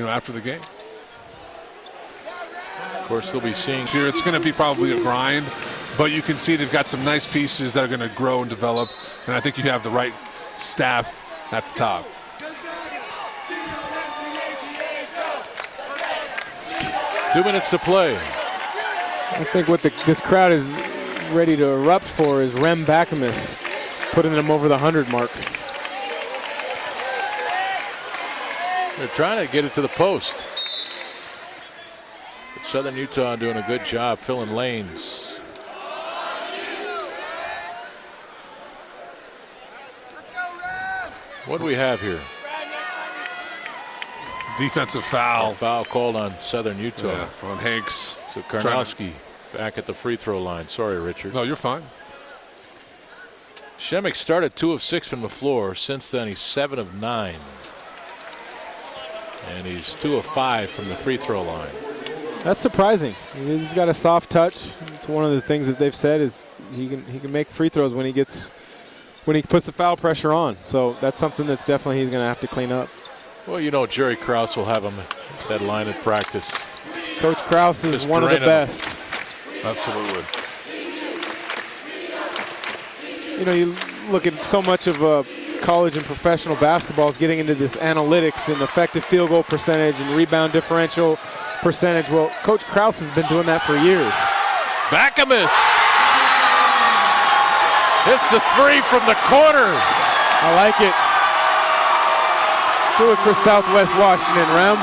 after the game. Of course, they'll be seeing here. It's going to be probably a grind, but you can see they've got some nice pieces that are going to grow and develop, and I think you have the right staff at the top. Two minutes to play. I think what this crowd is ready to erupt for is Rem Bakamis, putting them over the 100 mark. They're trying to get it to the post. But Southern Utah doing a good job filling lanes. What do we have here? Defensive foul. A foul called on Southern Utah. Yeah, on Hanks. So Karnowski back at the free throw line. Sorry, Richard. No, you're fine. Shemmick started 2 of 6 from the floor. Since then, he's 7 of 9. And he's 2 of 5 from the free throw line. That's surprising. He's got a soft touch. It's one of the things that they've said is he can make free throws when he puts the foul pressure on. So that's something that's definitely he's going to have to clean up. Well, Jerry Krause will have him that line at practice. Coach Krause is one of the best. Absolutely. You look at so much of college and professional basketball is getting into this analytics and effective field goal percentage and rebound differential percentage. Well, Coach Krause has been doing that for years. Bakamis hits the 3 from the corner. I like it. Do it for Southwest Washington, Rem.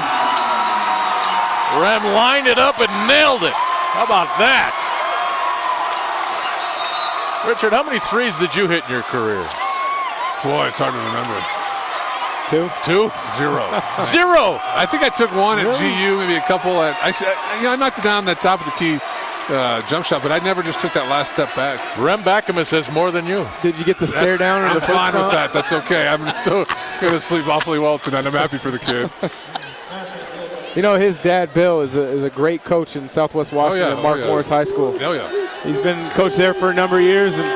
Rem lined it up and nailed it. How about that? Richard, how many threes did you hit in your career? Boy, it's hard to remember. 2? 0. 0. I think I took one at GU, maybe a couple at. I knocked it down that top of the key jump shot, but I never just took that last step back. Rem Bakamis has more than you. Did you get the stare down or the foot I'm fine with stomp? that. That's okay. I'm still going to sleep awfully well tonight. I'm happy for the kid. His dad, Bill, is a great coach in Southwest Washington at Mark Morris High School. Oh, yeah. He's been coach there for a number of years, and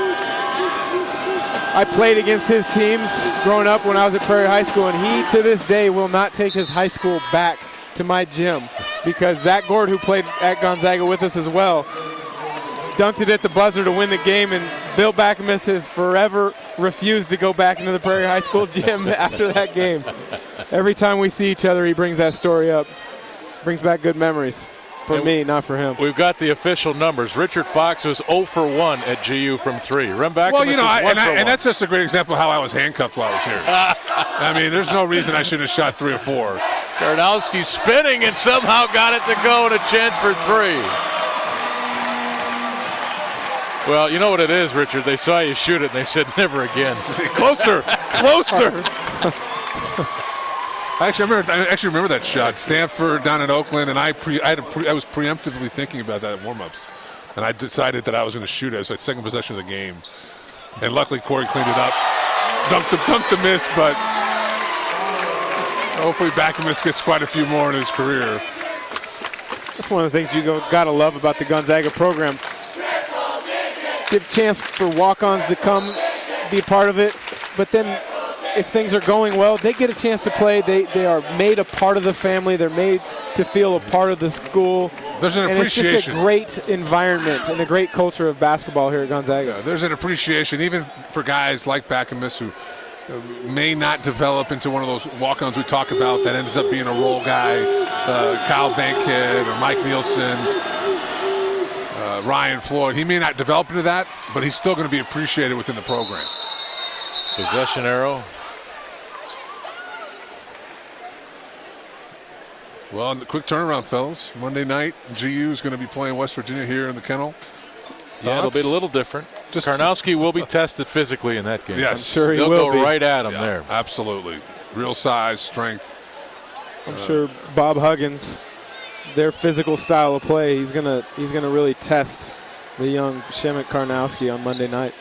I played against his teams growing up when I was at Prairie High School, and he, to this day, will not take his high school back to my gym because Zach Gord, who played at Gonzaga with us as well, dunked it at the buzzer to win the game, and Bill Bakamis has forever refused to go back into the Prairie High School gym after that game. Every time we see each other, he brings that story up. Brings back good memories. For me, not for him. We've got the official numbers. Richard Fox was 0 for 1 at GU from 3. Rem Bakamis is 1 for 1. And that's just a great example of how I was handcuffed while I was here. I mean, there's no reason I shouldn't have shot 3 or 4. Karnowski spinning and somehow got it to go and a chance for 3. Well, you know what it is, Richard? They saw you shoot it and they said never again. Closer, closer. I actually remember that shot. Stanford down in Oakland, and I was preemptively thinking about that in warm-ups, and I decided that I was going to shoot it. It was like second possession of the game, and luckily Corey cleaned it up, dunked the miss, but hopefully Bakamis gets quite a few more in his career. That's one of the things you gotta love about the Gonzaga program. Give a chance for walk-ons to come be a part of it, but then if things are going well, they get a chance to play. They are made a part of the family. They're made to feel a part of the school. There's an appreciation. It's just a great environment and a great culture of basketball here at Gonzaga. Yeah, there's an appreciation, even for guys like Bakamis who may not develop into one of those walk-ons we talk about that ends up being a role guy, Kyle Bankhead or Mike Nielsen, Ryan Floyd. He may not develop into that, but he's still going to be appreciated within the program. Possession arrow. Well, quick turnaround, fellas. Monday night, GU is going to be playing West Virginia here in the Kennel. Yeah, it'll be a little different. Karnowski will be tested physically in that game. Yes. I'm sure They'll will go be. right at him there. Absolutely. Real size, strength. I'm sure Bob Huggins, their physical style of play, he's gonna really test the young Shemek Karnowski on Monday night.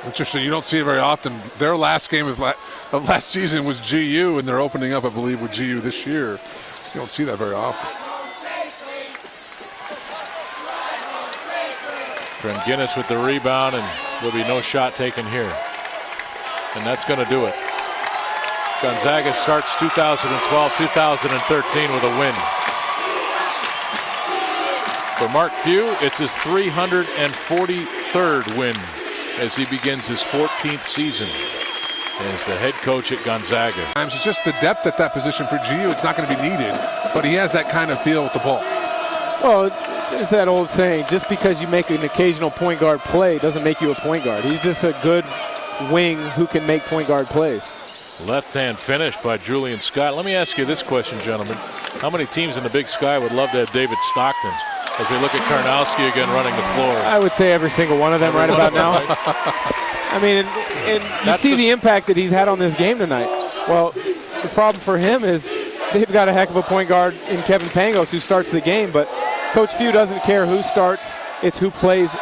Interesting. You don't see it very often. Their last game of last season was GU, and they're opening up, I believe, with GU this year. You don't see that very often. Brent Guinness with the rebound, and there'll be no shot taken here. And that's going to do it. Gonzaga starts 2012-2013 with a win. For Mark Few, it's his 343rd win as he begins his 14th season as the head coach at Gonzaga. It's just the depth at that position for GU. It's not going to be needed, but he has that kind of feel with the ball. Well, there's that old saying, just because you make an occasional point guard play doesn't make you a point guard. He's just a good wing who can make point guard plays. Left-hand finish by Julian Scott. Let me ask you this question, gentlemen. How many teams in the Big Sky would love to have David Stockton as we look at Karnowski again running the floor? I would say every single one of them right about now. I mean, and you see the impact that he's had on this game tonight. Well, the problem for him is they've got a heck of a point guard in Kevin Pangos who starts the game, but Coach Few doesn't care who starts. It's who plays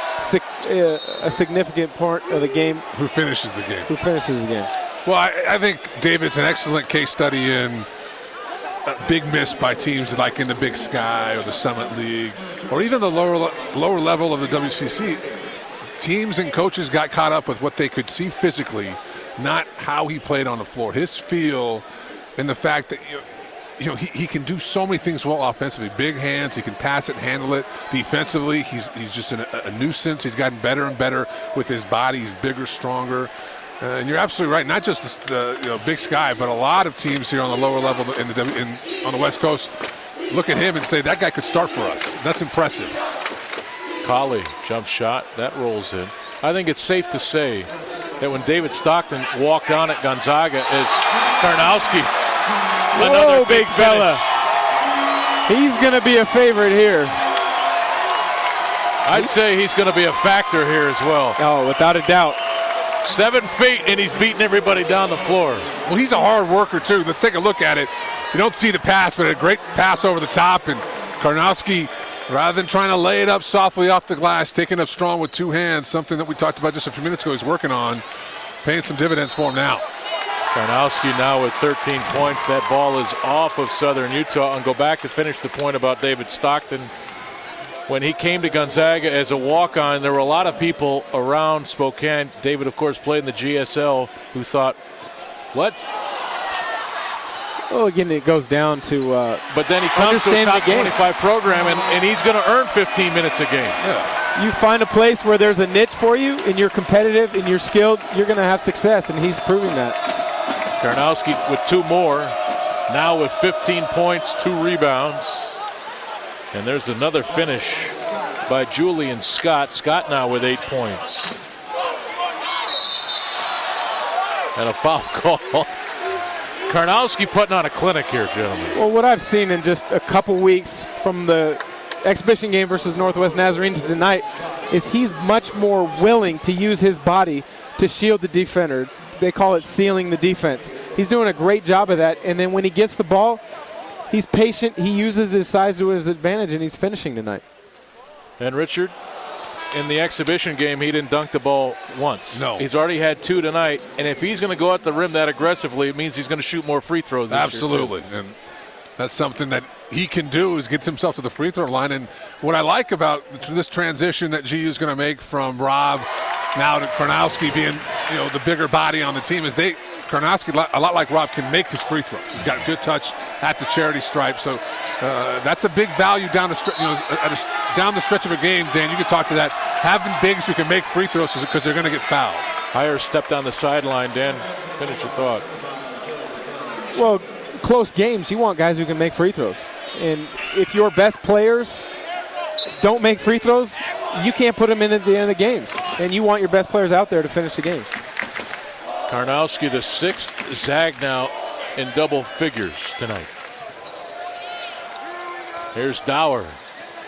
a significant part of the game. Who finishes the game. Who finishes the game. Well, I think David's an excellent case study in a big miss by teams like in the Big Sky or the Summit League or even the lower level of the WCC. Teams and coaches got caught up with what they could see physically, not how he played on the floor. His feel and the fact that he can do so many things well offensively. Big hands, he can pass it, handle it. Defensively, he's just a nuisance. He's gotten better and better with his body. He's bigger, stronger. And you're absolutely right. Not just the Big Sky, but a lot of teams here on the lower level on the West Coast look at him and say that guy could start for us. That's impressive. Colley, jump shot, that rolls in. I think it's safe to say that when David Stockton walked on at Gonzaga as Karnowski, another big fella. He's going to be a favorite here. I'd say he's going to be a factor here as well. Oh, without a doubt. 7 feet, and he's beating everybody down the floor. Well, he's a hard worker, too. Let's take a look at it. You don't see the pass, but a great pass over the top, and Karnowski, rather than trying to lay it up softly off the glass, taking up strong with two hands, something that we talked about just a few minutes ago he's working on, paying some dividends for him now. Karnowski now with 13 points. That ball is off of Southern Utah. And go back to finish the point about David Stockton. When he came to Gonzaga as a walk-on, there were a lot of people around Spokane. David, of course, played in the GSL, who thought, what? Well, again, it goes down to but then he comes to a top 25 program, and he's going to earn 15 minutes a game. Yeah. You find a place where there's a niche for you, and you're competitive, and you're skilled, you're going to have success, and he's proving that. Karnowski with 2 more, now with 15 points, 2 rebounds. And there's another finish by Julian Scott. Scott now with 8 points. And a foul call. Karnowski putting on a clinic here, gentlemen. Well, what I've seen in just a couple weeks from the exhibition game versus Northwest Nazarene to tonight is he's much more willing to use his body to shield the defender. They call it sealing the defense. He's doing a great job of that. And then when he gets the ball, he's patient. He uses his size to his advantage, and he's finishing tonight. And Richard, in the exhibition game, he didn't dunk the ball once. No. He's already had 2 tonight. And if he's going to go at the rim that aggressively, it means he's going to shoot more free throws this Absolutely. year, too. And that's something that he can do, is get himself to the free throw line. And what I like about this transition that GU is going to make from Rob now to Karnowski being, the bigger body on the team is Karnowski, a lot like Rob, can make his free throws. He's got good touch at the charity stripe. So that's a big value down the down the stretch of a game. Dan, you can talk to that. Having bigs who can make free throws because they're going to get fouled. Higher step down the sideline. Dan, finish your thought. Well, close games, you want guys who can make free throws. And if your best players don't make free throws, you can't put them in at the end of the games. And you want your best players out there to finish the games. Karnowski, the 6th Zag now in double figures tonight. Here's Dower.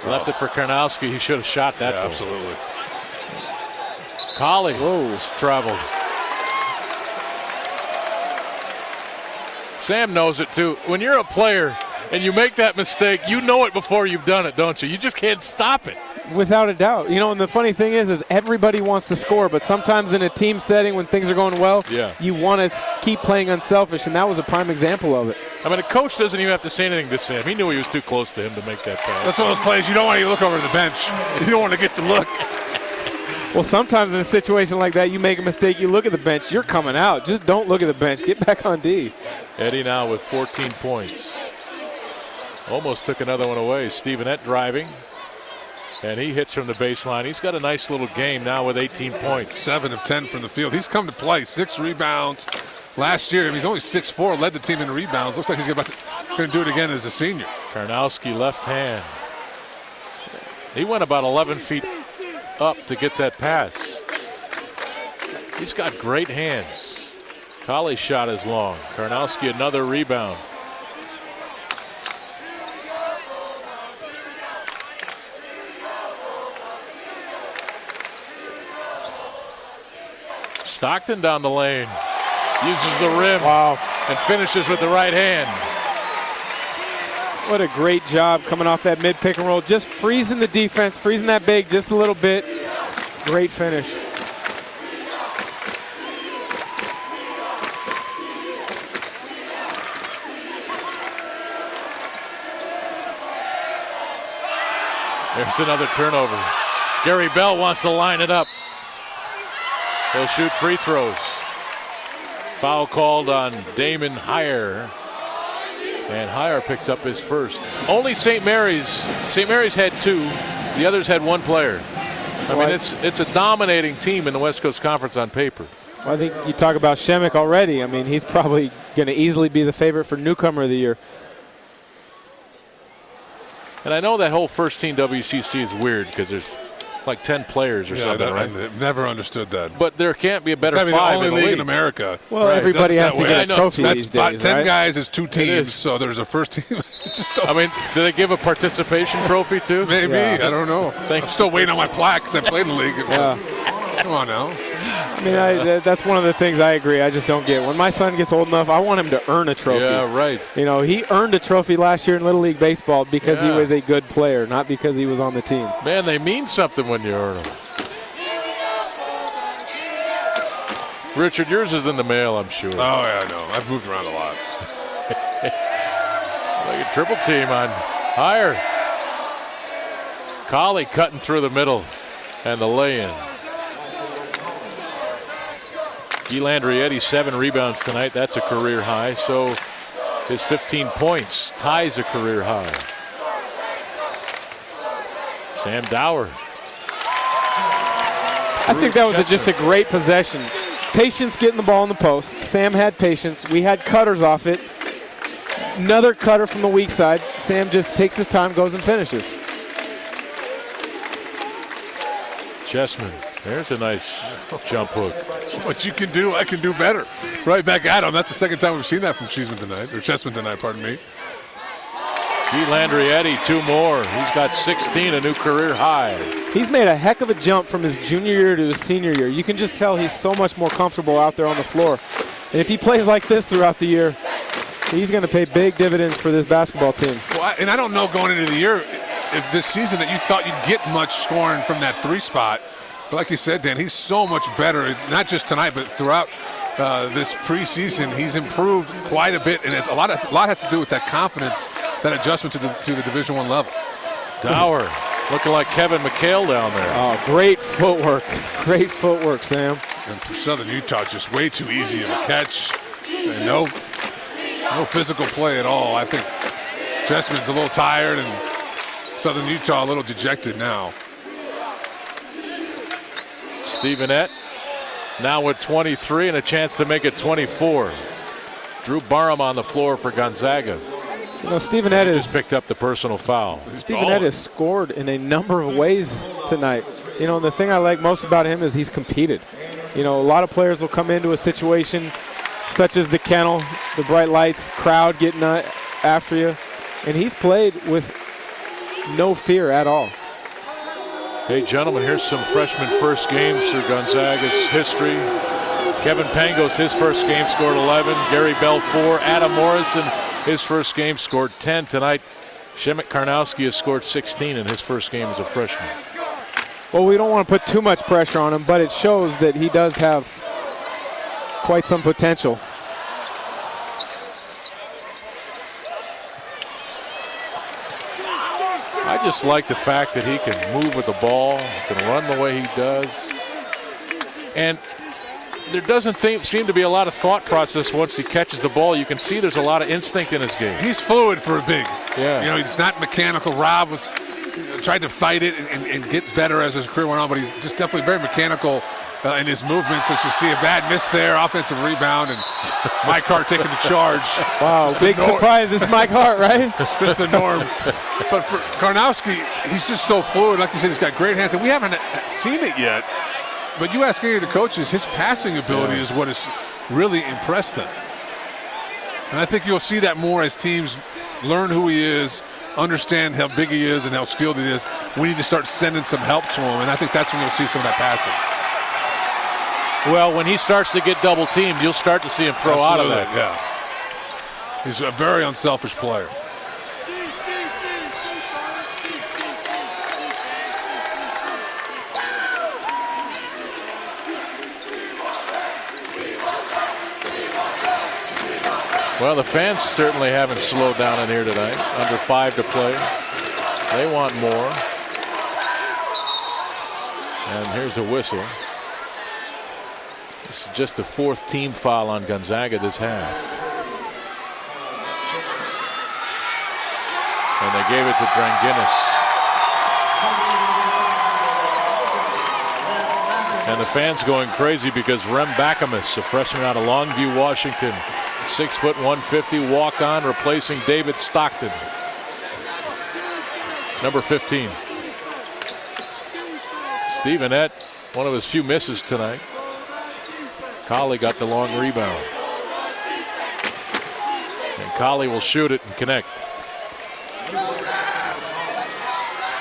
Left it for Karnowski. He should have shot that ball. Absolutely. Colley traveled. Sam knows it too. When you're a player and you make that mistake, you know it before you've done it, don't you? You just can't stop it. Without a doubt. And the funny thing is everybody wants to score, but sometimes in a team setting when things are going well, you want to keep playing unselfish, and that was a prime example of it. I mean, a coach doesn't even have to say anything to Sam. He knew he was too close to him to make that pass. That's one of those plays you don't want to look over the bench. You don't want to get the look. Well, sometimes in a situation like that, you make a mistake, you look at the bench, you're coming out. Just don't look at the bench. Get back on D. Edi now with 14 points. Almost took another one away. Stevenette driving. And he hits from the baseline. He's got a nice little game now with 18 points. 7 of 10 from the field. He's come to play. 6 rebounds. Last year, he's only 6'4", led the team in rebounds. Looks like he's going to do it again as a senior. Karnowski left hand. He went about 11 feet up to get that pass. He's got great hands. Colley's shot is long. Karnowski another rebound. Stockton down the lane. Uses the rim. Wow. And finishes with the right hand. What a great job coming off that mid pick and roll. Just freezing the defense, freezing that big just a little bit. Great finish. There's another turnover. Gary Bell wants to line it up. He'll shoot free throws. Foul called on Damon Heyer. And Heyer picks up his first. Only St. Mary's. St. Mary's had 2. The others had 1 player. I mean, it's a dominating team in the West Coast Conference on paper. Well, I think you talk about Shemek already. I mean, he's probably going to easily be the favorite for newcomer of the year. And I know that whole first team WCC is weird because there's like 10 players or something, right? I never understood that. But there can't be a better That'd be 5 the only in the league league in America. Well, right. everybody has to get a trophy That's these days, 10 right? guys is 2 teams, so there's a first team. I mean, do they give a participation trophy too? Maybe. Yeah. I don't know. I'm still waiting on my plaque because I played in the league. Yeah. Come on now. I mean, that's one of the things I agree. I just don't get. When my son gets old enough, I want him to earn a trophy. Yeah, right. You know, he earned a trophy last year in Little League Baseball because he was a good player, not because he was on the team. Man, they mean something when you earn them. Richard, yours is in the mail, I'm sure. Oh, yeah, I know. I've moved around a lot. Like a triple team on Heyer. Colley cutting through the middle and the lay-in. Landry Edi 7 rebounds tonight. That's a career high. So his 15 points ties a career high. Sam Dower. I think that was just a great possession. Patience getting the ball in the post. Sam had patience. We had cutters off it. Another cutter from the weak side. Sam just takes his time, goes and finishes. Chessman. There's a nice jump hook. What you can do, I can do better. Right back at him. That's the second time we've seen that from Chessman tonight, pardon me. Landry Edi, 2 more. He's got 16, a new career high. He's made a heck of a jump from his junior year to his senior year. You can just tell he's so much more comfortable out there on the floor. And if he plays like this throughout the year, he's going to pay big dividends for this basketball team. Well, and I don't know going into the year if this season that you thought you'd get much scoring from that 3 spot. But like you said, Dan, he's so much better, not just tonight, but throughout this preseason. He's improved quite a bit, and a lot has to do with that confidence, that adjustment to the Division I level. Dower looking like Kevin McHale down there. Oh, great footwork. Great footwork, Sam. And for Southern Utah, just way too easy of a catch. And no physical play at all. I think Chessman's a little tired, and Southern Utah a little dejected now. Stevenette now with 23 and a chance to make it 24. Drew Barham on the floor for Gonzaga. You know, Stevenette just picked up the personal foul. Stevenette has scored in a number of ways tonight. You know, and the thing I like most about him is he's competed. You know, a lot of players will come into a situation such as the kennel, the bright lights, crowd getting after you, and he's played with no fear at all. Hey, gentlemen, here's some freshman first games through Gonzaga's history. Kevin Pangos, his first game, scored 11. Gary Bell, 4. Adam Morrison, his first game, scored 10. Tonight, Shemek Karnowski has scored 16 in his first game as a freshman. Well, we don't want to put too much pressure on him, but it shows that he does have quite some potential. I just like the fact that he can move with the ball, can run the way he does. And there doesn't seem to be a lot of thought process once he catches the ball. You can see there's a lot of instinct in his game. He's fluid for a big. Yeah. You know, he's not mechanical. Rob was tried to fight it and get better as his career went on, but he's just definitely very mechanical in his movements. As you see, a bad miss there, offensive rebound, and Mike Hart taking the charge. Wow, big surprise. It's Mike Hart, right? Just the norm. But for Karnowski, he's just so fluid. Like you said, he's got great hands, and we haven't seen it yet. But you ask any of the coaches, his passing ability is what has really impressed them. And I think you'll see that more as teams learn who he is, understand how big he is and how skilled he is. We need to start sending some help to him, and I think that's when you'll see some of that passing. Well, when he starts to get double teamed, you'll start to see him throw out of that. Yeah. He's a very unselfish player. Well, the fans certainly haven't slowed down in here tonight. Under 5 to play. They want more. And here's a whistle. This is just the 4th team foul on Gonzaga this half. And they gave it to Dranginis. And the fans going crazy because Rem Bakamus, a freshman out of Longview, Washington, 6 foot 150 walk on, replacing David Stockton. Number 15. Stephen Ett, one of his few misses tonight. Colley got the long rebound. And Colley will shoot it and connect.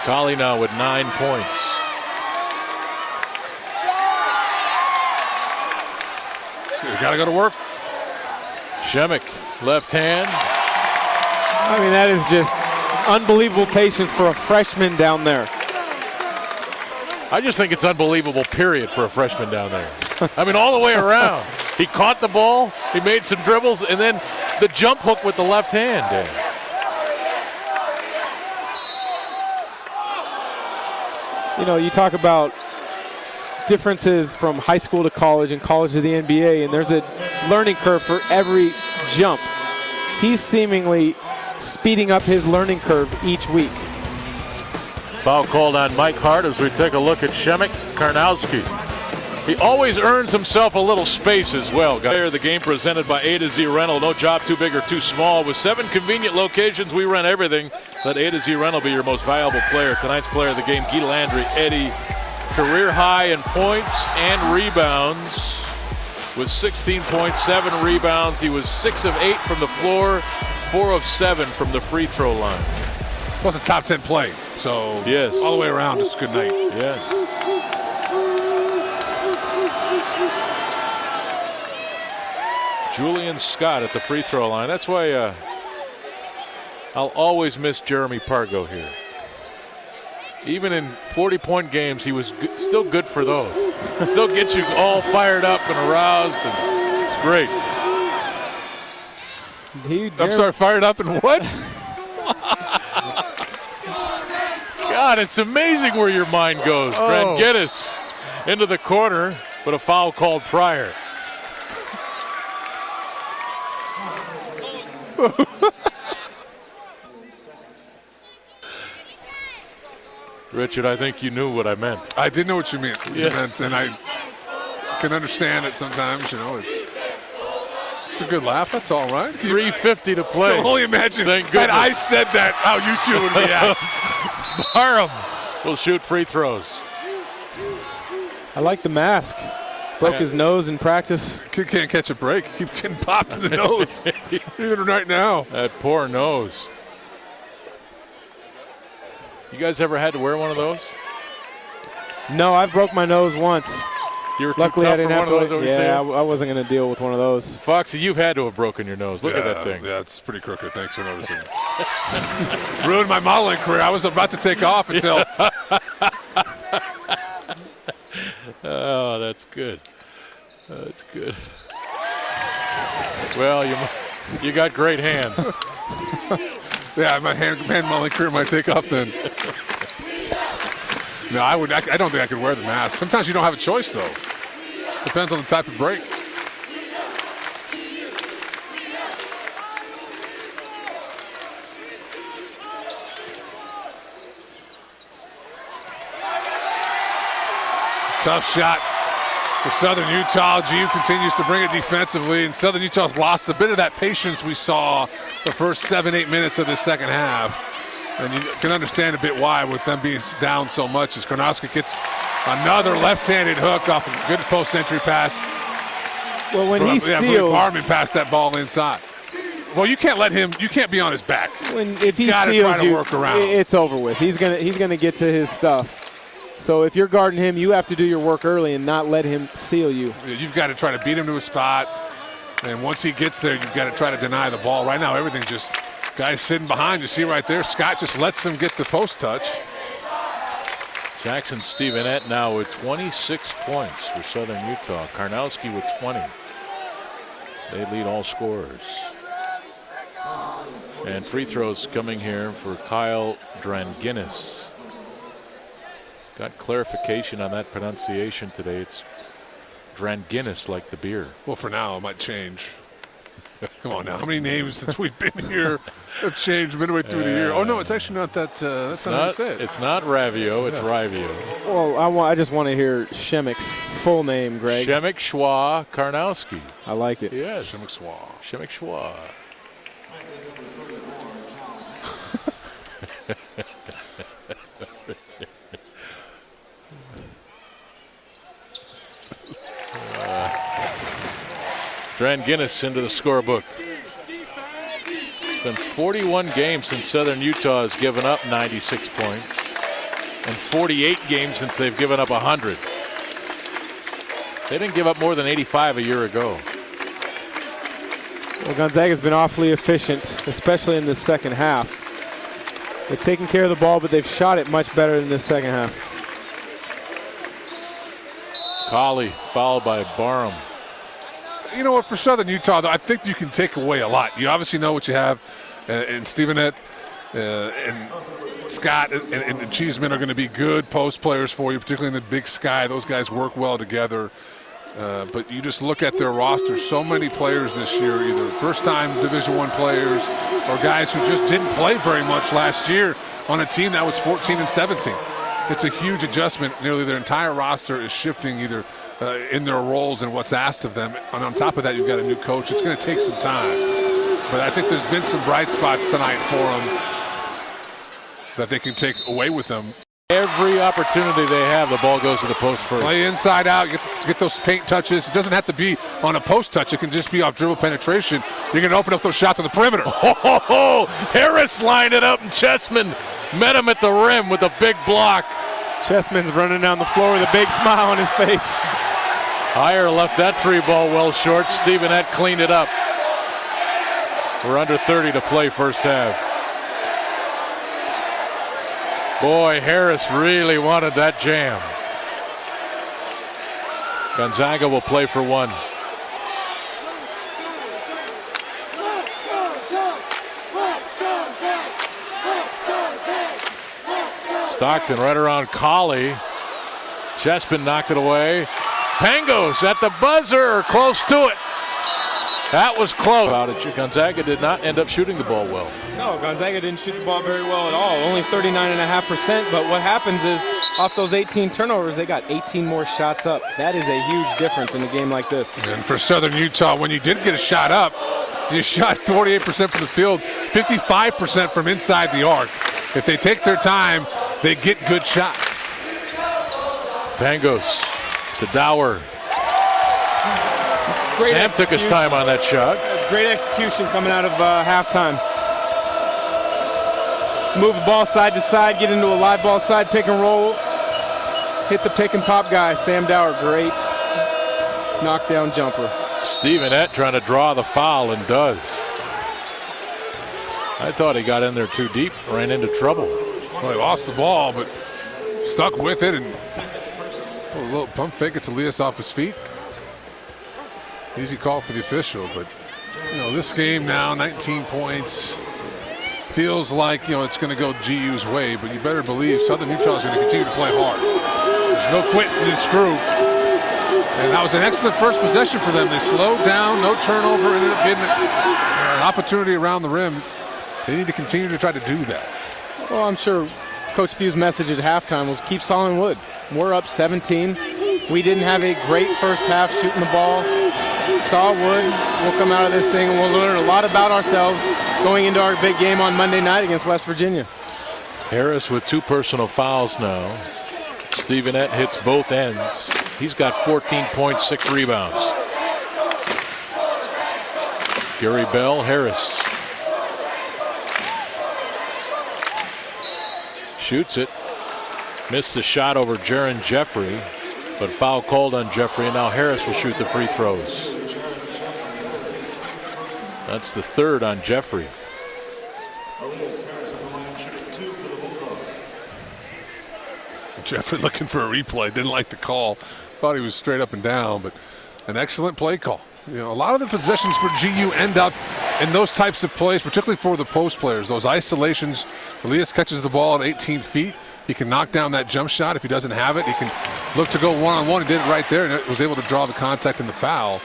Colley now with 9 points. So got to go to work. Shemek, left hand. I mean, that is just unbelievable patience for a freshman down there. I just think it's unbelievable, period, for a freshman down there. I mean, all the way around. He caught the ball, he made some dribbles, and then the jump hook with the left hand. You know, you talk about differences from high school to college and college to the NBA, and there's a learning curve for every jump. He's seemingly speeding up his learning curve each week. Foul called on Mike Hart as we take a look at Shemek Karnowski. He always earns himself a little space as well. The game presented by A to Z Rental. No job too big or too small. With 7 convenient locations, we rent everything. Let A to Z Rental be your most valuable player. Tonight's player of the game, Landry Edi. Career high in points and rebounds with 16 points, 7 rebounds. He was 6 of 8 from the floor, 4 of 7 from the free throw line. Plus a top 10 play. So yes, all the way around, it's a good night. Yes. Julian Scott at the free throw line. That's why I'll always miss Jeremy Pargo here. Even in 40-point games, he was still good for those. Still gets you all fired up and aroused, and it's great. I'm sorry, fired up and what? God, it's amazing where your mind goes. Brent Geddes into the corner, but a foul called prior. Richard, I think you knew what I meant. I did know what you meant. Yes. And I can understand it sometimes. You know, it's just a good laugh. That's all right. 3:50 to play. I can only imagine had I said that, how you two would react. Barham will shoot free throws. I like the mask. Broke his nose in practice. Kid can't catch a break. Keep getting popped in the nose. Even right now. That poor nose. You guys ever had to wear one of those? No, I broke my nose once. You were too Luckily, tough I didn't for have one of those to. over Yeah, I wasn't going to deal with one of those. Foxy, you've had to have broken your nose. Look at that thing. Yeah, it's pretty crooked. Thanks for noticing. Ruined my modeling career. I was about to take off until. Oh, that's good. That's good. Well, you got great hands. Yeah, my hand modeling career might take off then. No, I don't think I could wear the mask. Sometimes you don't have a choice, though. Depends on the type of break. Tough shot for Southern Utah. GU continues to bring it defensively, and Southern Utah's lost a bit of that patience we saw the first 7-8 minutes of the second half. And you can understand a bit why with them being down so much as Karnowski gets another left-handed hook off a good post-entry pass. Well, when he seals, Barman passed that ball inside. Well, you can't let him. You can't be on his back. If he seals you, it's over with. He's gonna get to his stuff. So if you're guarding him, you have to do your work early and not let him seal you. You've got to try to beat him to a spot, and once he gets there, you've got to try to deny the ball. Right now, everything's just guys sitting behind. You see right there, Scott just lets him get the post touch. Jackson Stevenette now with 26 points for Southern Utah. Karnowski with 20. They lead all scorers. And free throws coming here for Kyle Dranginis. Got clarification on that pronunciation today. It's Dranginis, like the beer. Well, for now, it might change. Come on now. How many names since we've been here have changed midway through the year? Oh, no, it's actually not that. That's not how you say it. It's not Ravio. It's Rivio. Well, I just want to hear Shemik's full name, Greg. Shemek Schwa Karnowski. I like it. Yes. Shemek Schwa. Shemek Schwa. Dranginis into the scorebook. It's been 41 games since Southern Utah has given up 96 points, and 48 games since they've given up 100. They didn't give up more than 85 a year ago. Well, Gonzaga's been awfully efficient, especially in the second half. They've taken care of the ball, but they've shot it much better in this second half. Colley followed by Barham. You know what, for Southern Utah, though, I think you can take away a lot. You obviously know what you have, and Stevenette and Scott and Cheeseman are going to be good post players for you, particularly in the Big Sky. Those guys work well together. But you just look at their roster, so many players this year, either first-time Division I players or guys who just didn't play very much last year on a team that was 14 and 17. It's a huge adjustment. Nearly their entire roster is shifting either in their roles and what's asked of them. And on top of that, you've got a new coach. It's going to take some time. But I think there's been some bright spots tonight for them that they can take away with them. Every opportunity they have, the ball goes to the post first. Play inside out, get those paint touches. It doesn't have to be on a post touch. It can just be off dribble penetration. You're going to open up those shots on the perimeter. Oh, Harris lined it up, and Chessman met him at the rim with a big block. Chessman's running down the floor with a big smile on his face. Heyer left that free ball well short. Stevenette cleaned it up. We're under 30 to play first half. Boy, Harris really wanted that jam. Gonzaga will play for one. Stockton right around Colley. Chespin knocked it away. Pangos at the buzzer, close to it. That was close. Gonzaga did not end up shooting the ball well. No, Gonzaga didn't shoot the ball very well at all. Only 39.5%. But what happens is, off those 18 turnovers, they got 18 more shots up. That is a huge difference in a game like this. And for Southern Utah, when you did get a shot up, you shot 48% from the field, 55% from inside the arc. If they take their time, they get good shots. Pangos to Dower. Great Sam took his time on that shot. Great execution coming out of halftime. Move the ball side to side, get into a live ball side pick and roll. Hit the pick and pop guy, Sam Dower. Great knockdown jumper. Stevenette trying to draw the foul and does. I thought he got in there too deep, ran into trouble. Well, he lost the ball, but stuck with it and a little pump fake. It's Elias off his feet. Easy call for the official, but you know, this game now, 19 points. Feels like, you know, it's going to go GU's way, but you better believe Southern Utah is going to continue to play hard. There's no quit in this group. And that was an excellent first possession for them. They slowed down, no turnover, ended up getting an opportunity around the rim. They need to continue to try to do that. Well, I'm sure Coach Few's message at halftime was keep sawing wood. We're up 17. We didn't have a great first half shooting the ball. Saw wood. We'll come out of this thing and we'll learn a lot about ourselves going into our big game on Monday night against West Virginia. Harris with 2 personal fouls now. Stevenette hits both ends. He's got 14 points, 6 rebounds. Gary Bell, Harris. Shoots it. Missed the shot over Jaron Jeffrey, but foul called on Jeffrey, and now Harris will shoot the free throws. That's the 3rd on Jeffrey. Jeffrey looking for a replay, didn't like the call. Thought he was straight up and down, but an excellent play call. You know, a lot of the possessions for GU end up in those types of plays, particularly for the post players. Those isolations, Elias catches the ball at 18 feet. He can knock down that jump shot. If he doesn't have it, he can look to go one-on-one. He did it right there and was able to draw the contact and the foul.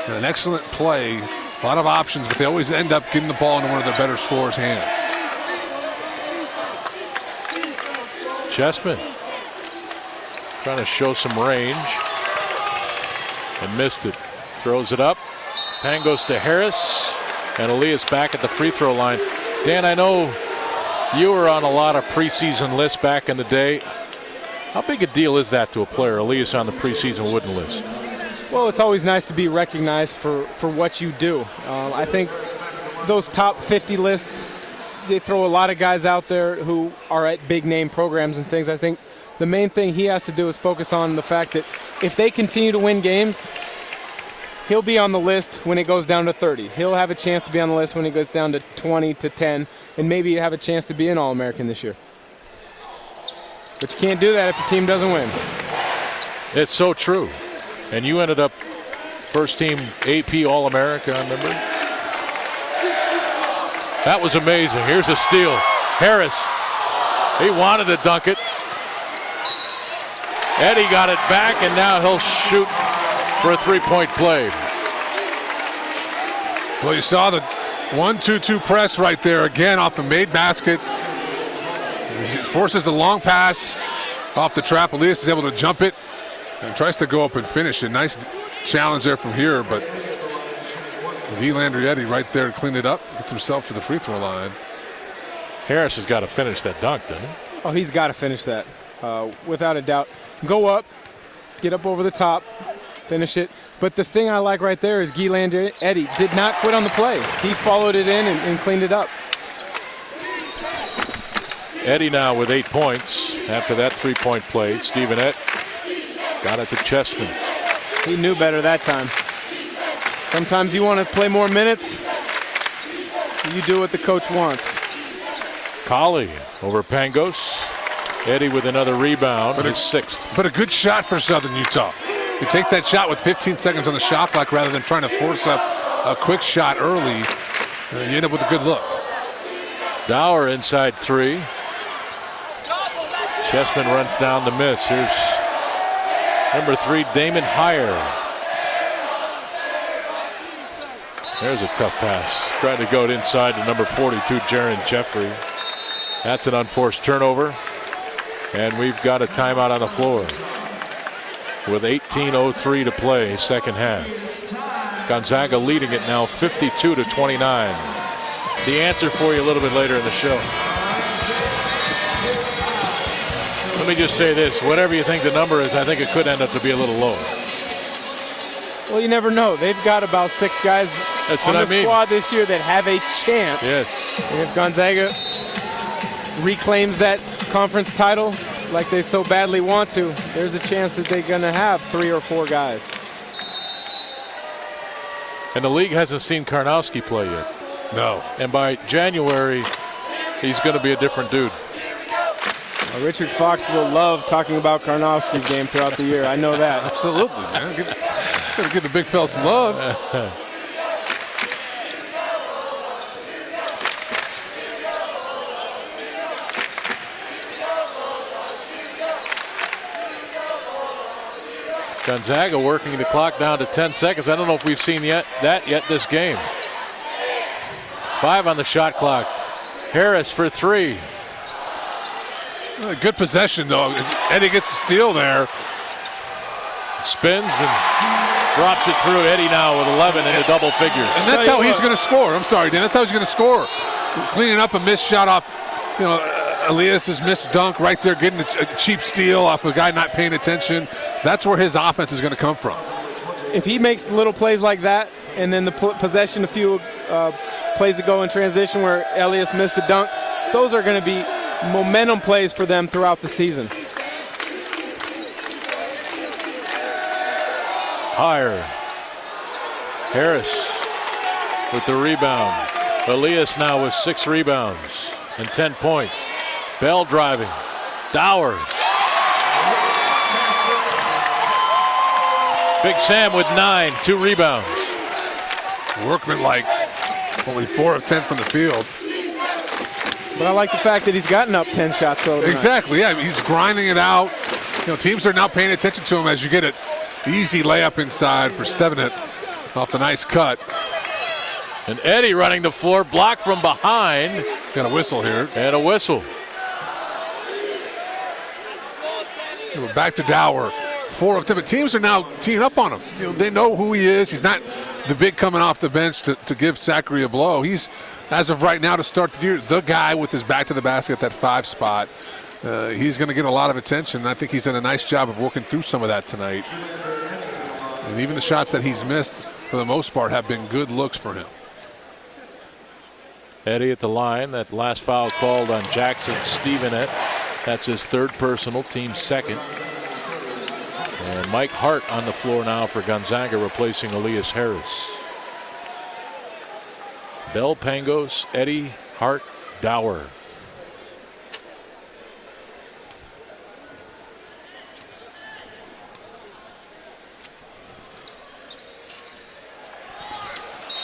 And an excellent play, a lot of options, but they always end up getting the ball into one of their better scorers' hands. Chessman trying to show some range and missed it. Throws it up. Pangos to Harris, and Elias back at the free throw line. Dan, I know you were on a lot of preseason lists back in the day. How big a deal is that to a player, Elias on the preseason wooden list? Well, it's always nice to be recognized for what you do. I think those top 50 lists, they throw a lot of guys out there who are at big name programs and things. I think the main thing he has to do is focus on the fact that if they continue to win games, he'll be on the list when it goes down to 30. He'll have a chance to be on the list when it goes down to 20 to 10, and maybe have a chance to be an All-American this year. But you can't do that if the team doesn't win. It's so true. And you ended up first team AP All-America, remember? That was amazing. Here's a steal. Harris, he wanted to dunk it. Eddie got it back, and now he'll shoot for a 3-point play. Well, you saw the 1-2-2 press right there again off the made basket. He forces the long pass off the trap. Elias is able to jump it and tries to go up and finish it. Nice challenge there from here, but Landry Edi right there to clean it up, gets himself to the free throw line. Harris has got to finish that dunk, doesn't he? Oh, he's got to finish that, without a doubt. Go up, get up over the top, finish it. But the thing I like right there is Landry Edi did not quit on the play. He followed it in and cleaned it up. Eddie now with 8 points after that 3-point play. Stevenette got it to Chessman. He knew better that time. Sometimes you want to play more minutes, you do what the coach wants. Colley over Pangos. Eddie with another rebound, his 6th. But a good shot for Southern Utah. You take that shot with 15 seconds on the shot clock rather than trying to force up a quick shot early. You end up with a good look. Dower inside 3. Chessman runs down the miss. Here's number 3, Damon Heyer. There's a tough pass. Tried to go it inside to number 42, Jaron Jeffrey. That's an unforced turnover. And we've got a timeout on the floor with 18:03 to play, second half. Gonzaga leading it now 52-29. The answer for you a little bit later in the show. Let me just say this, whatever you think the number is, I think it could end up to be a little low. Well, you never know. They've got about 6 guys on the squad this year that have a chance. Yes. And if Gonzaga reclaims that conference title like they so badly want to, there's a chance that they're going to have 3 or 4 guys. And the league hasn't seen Karnowski play yet. No. And by January, he's going to be a different dude. Richard Fox will love talking about Karnowski's game throughout the year. I know that. Absolutely, man. Gotta give the big fella some love. Gonzaga working the clock down to 10 seconds. I don't know if we've seen that yet this game. 5 on the shot clock. Harris for 3. Good possession, though. Eddie gets the steal there. Spins and drops it through. Eddie now with 11 into double figures. And that's how he's going to score. I'm sorry, Dan. That's how he's going to score. Cleaning up a missed shot off, Elias's missed dunk right there, getting a cheap steal off a guy not paying attention. That's where his offense is going to come from. If he makes little plays like that, and then the possession a few plays ago in transition where Elias missed the dunk, those are going to be momentum plays for them throughout the season. Higher. Harris with the rebound. Elias now with 6 rebounds and 10 points. Bell driving. Dower. Big Sam with 9, 2 rebounds. Workman-like, only 4 of 10 from the field. But I like the fact that he's gotten up 10 shots though tonight. Exactly, yeah, he's grinding it out. Teams are now paying attention to him as you get an easy layup inside for Stevenett off the nice cut. And Eddie running the floor, blocked from behind. Got a whistle here. And a whistle. We're back to Dower. 4 of 10, but teams are now teeing up on him. They know who he is. He's not the big coming off the bench to give Zachary a blow. He's, as of right now to start the year, the guy with his back to the basket at that 5 spot. He's going to get a lot of attention, and I think he's done a nice job of working through some of that tonight. And even the shots that he's missed, for the most part, have been good looks for him. Eddie at the line. That last foul called on Jackson Stevenett. That's his 3rd personal, team's 2nd. And Mike Hart on the floor now for Gonzaga, replacing Elias Harris. Bell, Pangos, Eddie, Hart, Dower.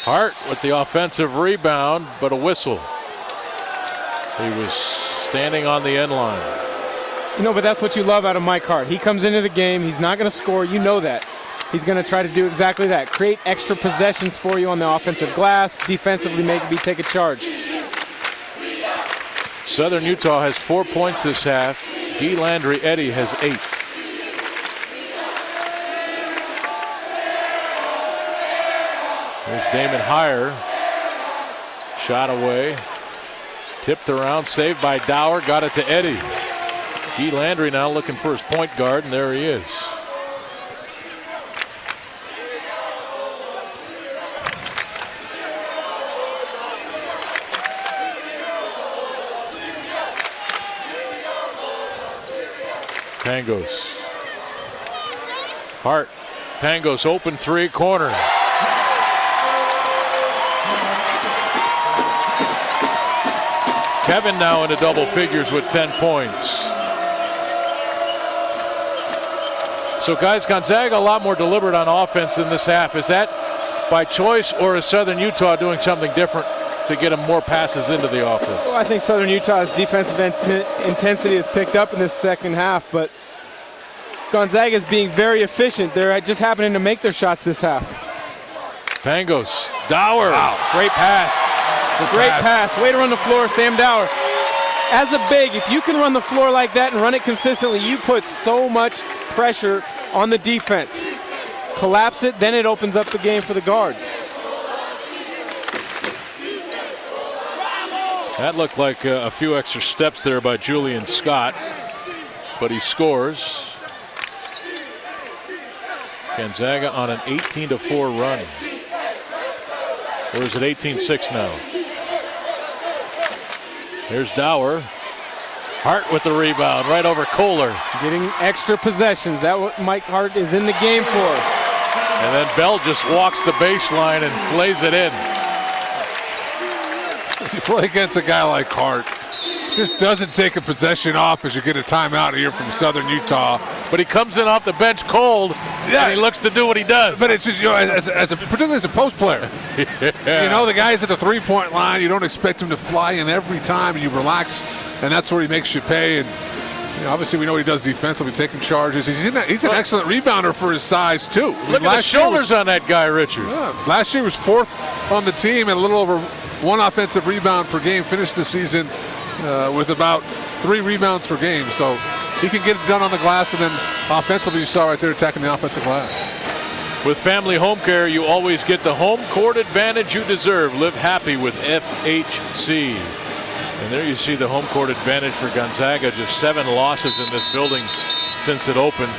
Hart with the offensive rebound, but a whistle. He was standing on the end line. But that's what you love out of Mike Hart. He comes into the game, he's not going to score, you know that. He's going to try to do exactly that. Create extra possessions for you on the offensive glass, defensively maybe take a charge. Southern Utah has 4 points this half. Landry Edi has 8. There's Damon Higher. Shot away. Tipped around, saved by Dower, got it to Eddie. Landry now looking for his point guard, and there he is. Pangos. Hart. Pangos open 3 corner. Kevin now into double figures with 10 points. So guys, Gonzaga a lot more deliberate on offense in this half. Is that by choice, or is Southern Utah doing something different to get them more passes into the offense? Well, I think Southern Utah's defensive intensity has picked up in this second half, but Gonzaga is being very efficient. They're just happening to make their shots this half. Pangos. Dower. Wow. Great pass. Great pass. Way to run the floor, Sam Dower. As a big, if you can run the floor like that and run it consistently, you put so much pressure on the defense. Collapse it, then it opens up the game for the guards. That looked like a few extra steps there by Julian Scott, but he scores. Gonzaga on an 18-4 run. Or is it 18-6 now? Here's Dower. Hart with the rebound right over Kohler. Getting extra possessions. That's what Mike Hart is in the game for. And then Bell just walks the baseline and lays it in. You play against a guy like Hart, just doesn't take a possession off as you get a timeout here from Southern Utah. But he comes in off the bench cold, and he looks to do what he does. But it's just, particularly as a post player. Yeah. The guy's at the 3-point line. You don't expect him to fly in every time, and you relax, and that's where he makes you pay. And Obviously, we know what he does defensively, taking charges. He's an excellent rebounder for his size, too. Look at the shoulders on that guy, Richard. Last year was 4th on the team at a little over 1 offensive rebound per game. Finished the season with about 3 rebounds per game. So he can get it done on the glass, and then offensively, you saw right there attacking the offensive glass. With Family Home Care, you always get the home court advantage you deserve. Live happy with FHC. And there you see the home court advantage for Gonzaga. Just 7 losses in this building since it opened.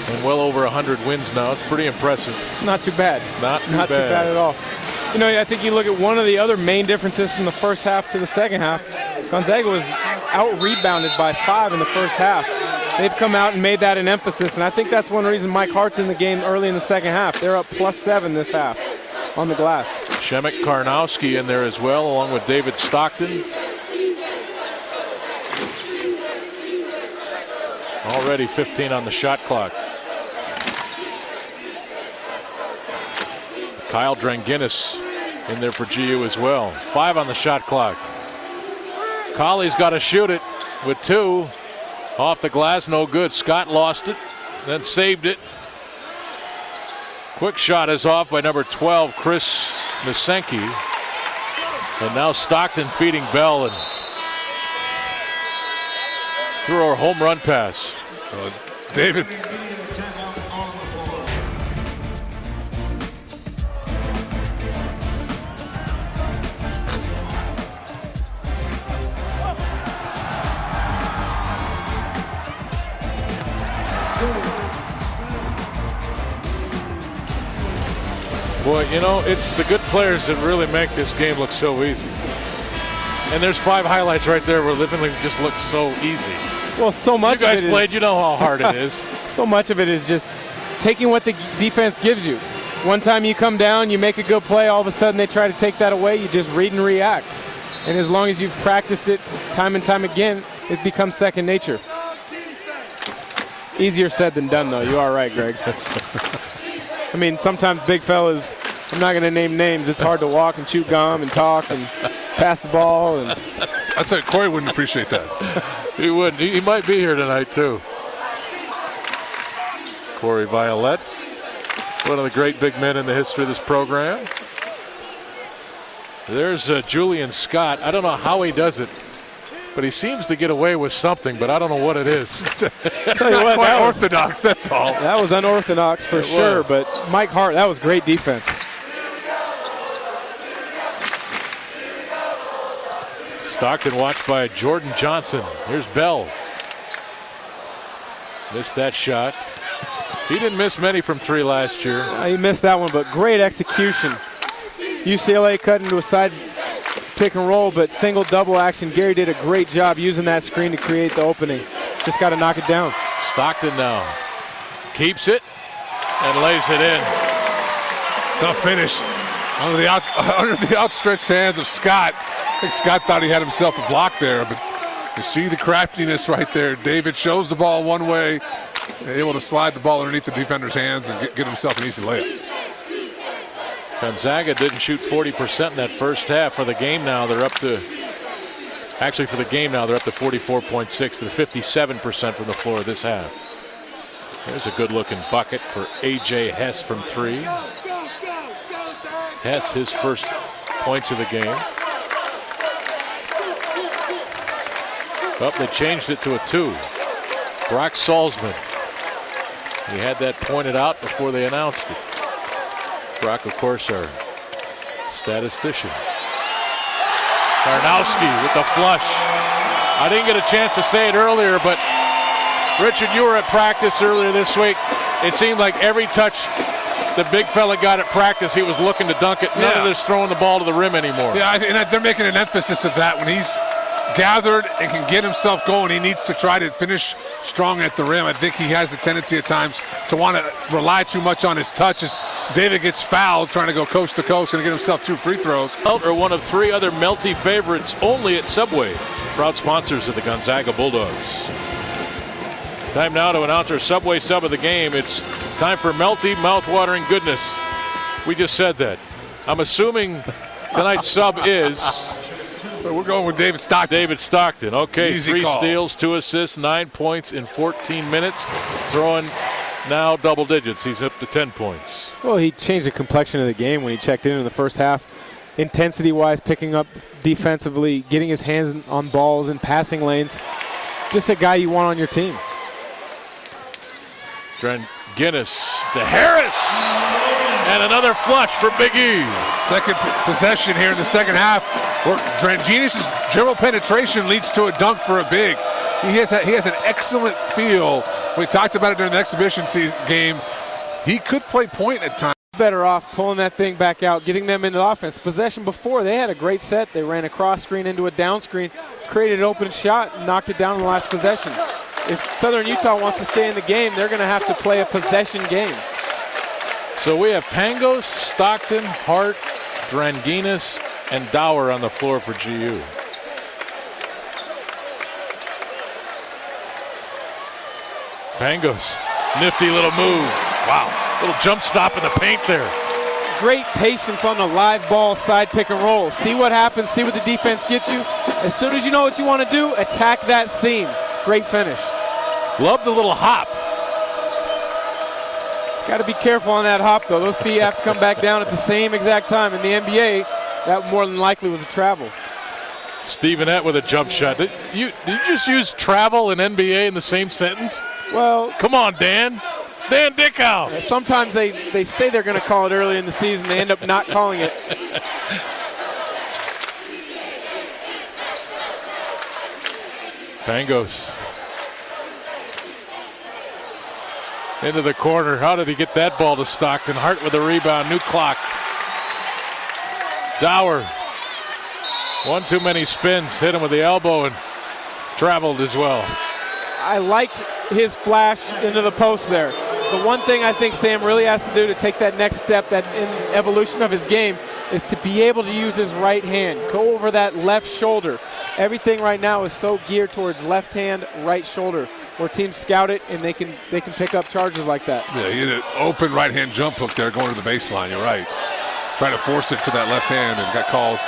And well over 100 wins now. It's pretty impressive. It's not too bad. Not too bad at all. You know, I think you look at one of the other main differences from the first half to the second half. Gonzaga was out-rebounded by 5 in the first half. They've come out and made that an emphasis, and I think that's one reason Mike Hart's in the game early in the second half. They're up +7 this half on the glass. Shemek Karnowski in there as well, along with David Stockton. Already 15 on the shot clock. Kyle Dranginis in there for GU as well. 5 on the shot clock. Colley's got to shoot it with 2. Off the glass, no good. Scott lost it, then saved it. Quick shot is off by number 12, Chris Misenki. And now Stockton feeding Bell and through a home run pass. David. Boy, you know, it's the good players that really make this game look so easy. And there's 5 highlights right there where literally just looks so easy. Well, so much you guys of it played, you know how hard it is. So much of it is just taking what the defense gives you. One time you come down, you make a good play, all of a sudden they try to take that away, you just read and react. And as long as you've practiced it time and time again, it becomes second nature. Easier said than done, though. You are right, Greg. I mean, sometimes big fellas, I'm not going to name names, it's hard to walk and chew gum and talk and pass the ball. And I'll tell you, Corey wouldn't appreciate that. He wouldn't. He might be here tonight, too. Corey Violette, one of the great big men in the history of this program. There's Julian Scott. I don't know how he does it, but he seems to get away with something, but I don't know what it is. It's not quite orthodox, that's all. That was unorthodox for sure, but Mike Hart, that was great defense. Stockton watched by Jordan Johnson. Here's Bell. Missed that shot. He didn't miss many from 3 last year. He missed that one, but great execution. UCLA cut into a side pick and roll, but single double action. Gary did a great job using that screen to create the opening. Just got to knock it down. Stockton now keeps it and lays it in. Tough finish under the outstretched hands of Scott. I think Scott thought he had himself a block there, but you see the craftiness right there. David shows the ball one way, able to slide the ball underneath the defender's hands and get himself an easy layup. Gonzaga didn't shoot 40% in that first half. For the game now, they're up to, actually for the game now, they're up to 44.6 to 57% from the floor this half. There's a good looking bucket for AJ Hess from 3. Hess, his first points of the game. Oh, they changed it to a 2. Brock Salzman. He had that pointed out before they announced it. Brock, of course, our statistician. Karnowski with the flush. I didn't get a chance to say it earlier, but Richard, you were at practice earlier this week. It seemed like every touch the big fella got at practice, he was looking to dunk it. None of this throwing the ball to the rim anymore. Yeah, and they're making an emphasis of that. When he's gathered and can get himself going, he needs to try to finish strong at the rim. I think he has the tendency at times to want to rely too much on his touch as David gets fouled trying to go coast to coast and get himself 2 free throws. Are one of 3 other Melty favorites only at Subway, proud sponsors of the Gonzaga Bulldogs. Time now to announce our Subway sub of the game. It's time for Melty mouth-watering goodness. We just said that. I'm assuming tonight's sub is We're going with David Stockton. David Stockton. Okay, Easy 3 call. steals, 2 assists, 9 points in 14 minutes. Throwing now double digits. He's up to 10 points. Well, he changed the complexion of the game when he checked in the first half. Intensity-wise, picking up defensively, getting his hands on balls and passing lanes. Just a guy you want on your team. Guinness to Harris. And another flush for Big E. Second possession here in the second half, where Dranginis' dribble penetration leads to a dunk for a big. He has an excellent feel. We talked about it during the exhibition game. He could play point at times. Better off pulling that thing back out, getting them into offense. Possession before, they had a great set. They ran a cross screen into a down screen, created an open shot, and knocked it down in the last possession. If Southern Utah wants to stay in the game, they're going to have to play a possession game. So we have Pangos, Stockton, Hart, Dranginis, and Dower on the floor for GU. Pangos, nifty little move. Wow, little jump stop in the paint there. Great patience on the live ball side pick and roll. See what happens, see what the defense gets you. As soon as you know what you want to do, attack that seam. Great finish. Love the little hop. Got to be careful on that hop, though. Those feet have to come back down at the same exact time. In the NBA, that more than likely was a travel. Stevenette with a jump shot. Did you just use travel and NBA in the same sentence? Well, come on, Dan. Dan Dickow. Sometimes they say they're going to call it early in the season. They end up not calling it. Pangos. Into the corner. How did he get that ball to Stockton? Hart with a rebound. New clock. Dower. One too many spins. Hit him with the elbow and traveled as well. I like his flash into the post there. The one thing I think Sam really has to do to take that next step, that in evolution of his game, is to be able to use his right hand. Go over that left shoulder. Everything right now is so geared towards left hand, right shoulder, where teams scout it and they can pick up charges like that. Yeah, he had an open right hand jump hook there going to the baseline. You're right. Trying to force it to that left hand and got called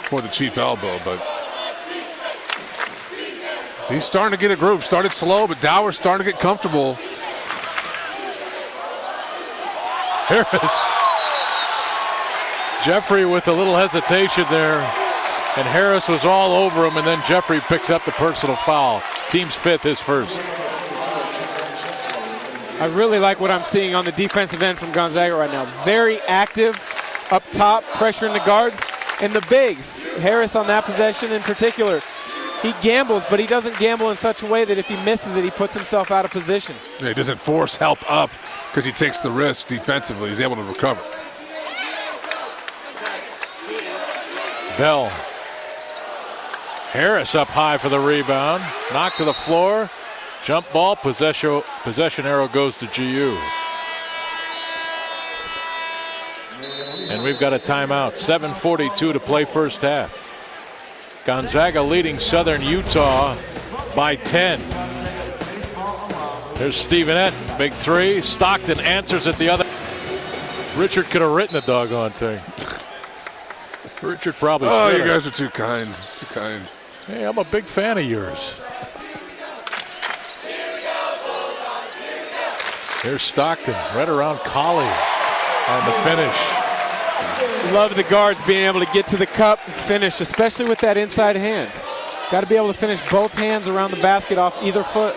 for the cheap elbow, but he's starting to get a groove. Started slow, but Dower's starting to get comfortable. Harris. Jeffrey with a little hesitation there, and Harris was all over him, and then Jeffrey picks up the personal foul. Team's fifth, his first. I really like what I'm seeing on the defensive end from Gonzaga right now. Very active, up top, pressuring the guards, and the bigs. Harris on that possession in particular. He gambles, but he doesn't gamble in such a way that if he misses it, he puts himself out of position. Yeah, he doesn't force help up because he takes the risk defensively. He's able to recover. Bell. Harris up high for the rebound. Knocked to the floor. Jump ball. Possession arrow goes to GU. And we've got a timeout. 7:42 to play first half. Gonzaga leading Southern Utah by 10. There's Stevenette, big three. Stockton answers at the other. Richard could have written the doggone thing. Richard probably Oh, should you have. guys are too kind. Too kind. Hey, I'm a big fan of yours. Here's Stockton, right around Colley on the finish. Love the guards being able to get to the cup and finish, especially with that inside hand. Got to be able to finish both hands around the basket off either foot.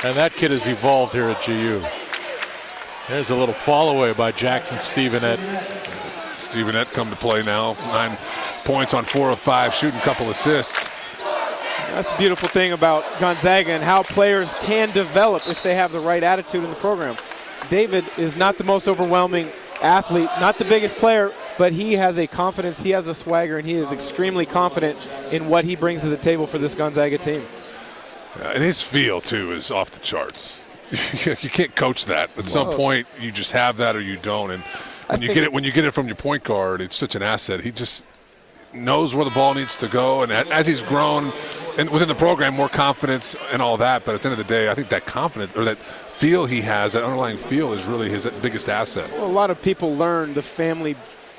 And that kid has evolved here at GU. There's a little fall away by Jackson Stevenette. Stevenette come to play now. 9 points on 4 of 5, shooting a couple assists. That's the beautiful thing about Gonzaga and how players can develop if they have the right attitude in the program. David is not the most overwhelming athlete, not the biggest player, but he has a confidence, he has a swagger, and he is extremely confident in what he brings to the table for this Gonzaga team. And his feel, too, is off the charts. You can't coach that. At some point, you just have that or you don't. And when you get it from your point guard, it's such an asset. He just knows where the ball needs to go. And as he's grown and within the program, more confidence and all that. But at the end of the day, I think that confidence or that feel he has, that underlying feel, is really his biggest asset. Well, a lot of people learn the family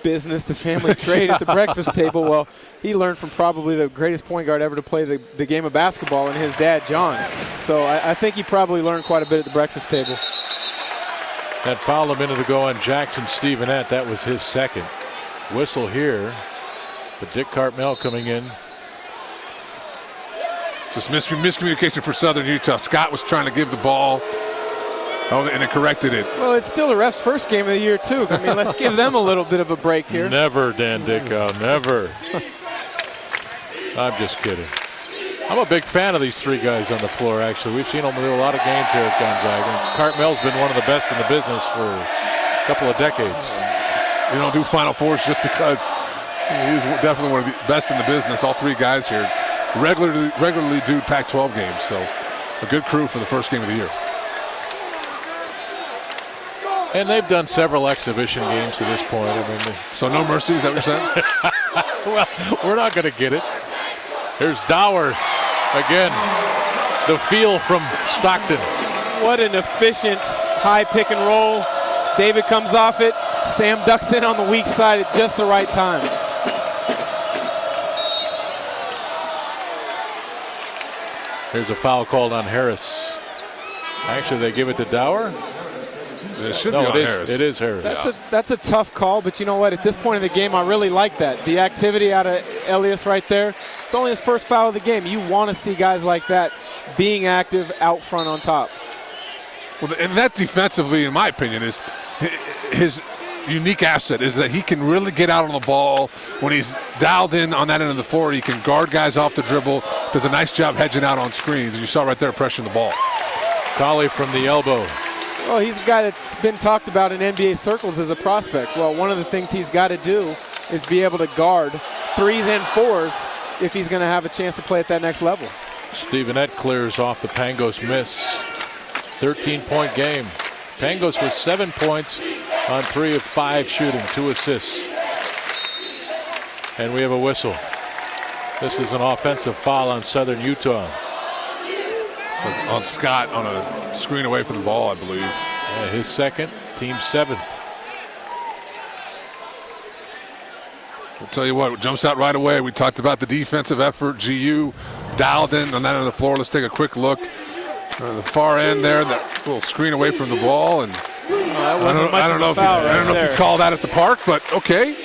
business, the family trade at the breakfast table. Well, he learned from probably the greatest point guard ever to play the game of basketball, and his dad, John. So I think he probably learned quite a bit at the breakfast table. That foul a minute ago on Jackson Stevenette. That was his second. Whistle here, but Dick Cartmel coming in. Just miscommunication for Southern Utah. Scott was trying to give the ball, and it corrected it. Well, it's still the ref's first game of the year, too. I mean, let's give them a little bit of a break here. Never, Dan Dickow, never. I'm just kidding. I'm a big fan of these three guys on the floor, actually. We've seen them do a lot of games here at Gonzaga. Cartmel's been one of the best in the business for a couple of decades. We don't do Final Fours just because he's definitely one of the best in the business. All three guys here regularly do Pac-12 games, so a good crew for the first game of the year. And they've done several exhibition games to this point. I mean, so no mercy, is that what you're saying? Well, we're not going to get it. Here's Dower again. The feel from Stockton. What an efficient high pick and roll. David comes off it. Sam ducks in on the weak side at just the right time. Here's a foul called on Harris. Actually, they give it to Dower. It should be on Harris. It is Harris. That's a tough call, but you know what? At this point in the game, I really like that. The activity out of Elias right there. It's only his first foul of the game. You want to see guys like that being active out front on top. Well, and that defensively, in my opinion, is his unique asset, is that he can really get out on the ball when he's dialed in on that end of the floor. He can guard guys off the dribble, does a nice job hedging out on screens. And you saw right there pressuring the ball. Colley from the elbow. Well, he's a guy that's been talked about in NBA circles as a prospect. Well, one of the things he's got to do is be able to guard threes and fours if he's going to have a chance to play at that next level. Stevenette clears off the Pangos miss. 13-point game. Pangos with 7 points on 3 of 5 shooting, 2 assists. And we have a whistle. This is an offensive foul on Southern Utah. On Scott on a screen away from the ball, I believe. Yeah, his second, team 7th. I'll tell you what, jumps out right away. We talked about the defensive effort. GU dialed in on that end of the floor. Let's take a quick look. The far end there, that little screen away from the ball. And I don't know if you call that at the park, but okay.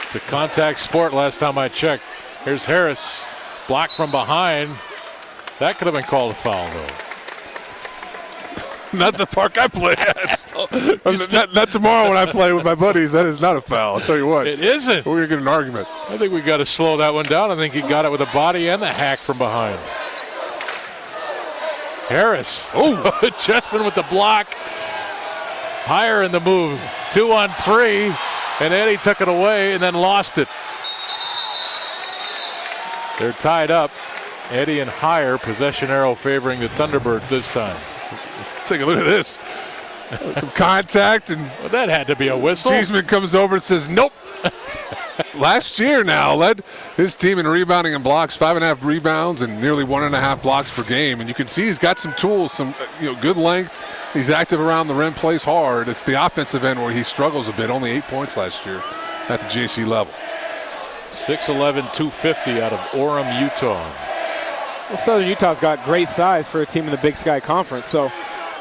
It's a contact sport last time I checked. Here's Harris. Blocked from behind. That could have been called a foul, though. Not the park I play at. not tomorrow when I play with my buddies. That is not a foul. I'll tell you what. It isn't. We're going to get an argument. I think we got to slow that one down. I think he got it with the body and the hack from behind. Harris. Oh, Chessman with the block. Higher in the move. 2 on 3. And Eddie took it away and then lost it. They're tied up. Eddie and Higher, possession arrow favoring the Thunderbirds this time. Let's take a look at this. Some contact, and well, that had to be a whistle. Cheeseman comes over and says, nope. Last year now led his team in rebounding and blocks, 5.5 rebounds and nearly 1.5 blocks per game. And you can see he's got some tools, some good length. He's active around the rim, plays hard. It's the offensive end where he struggles a bit. Only 8 points last year at the JC level. 6'11", 250 out of Orem, Utah. Well, Southern Utah's got great size for a team in the Big Sky Conference. So,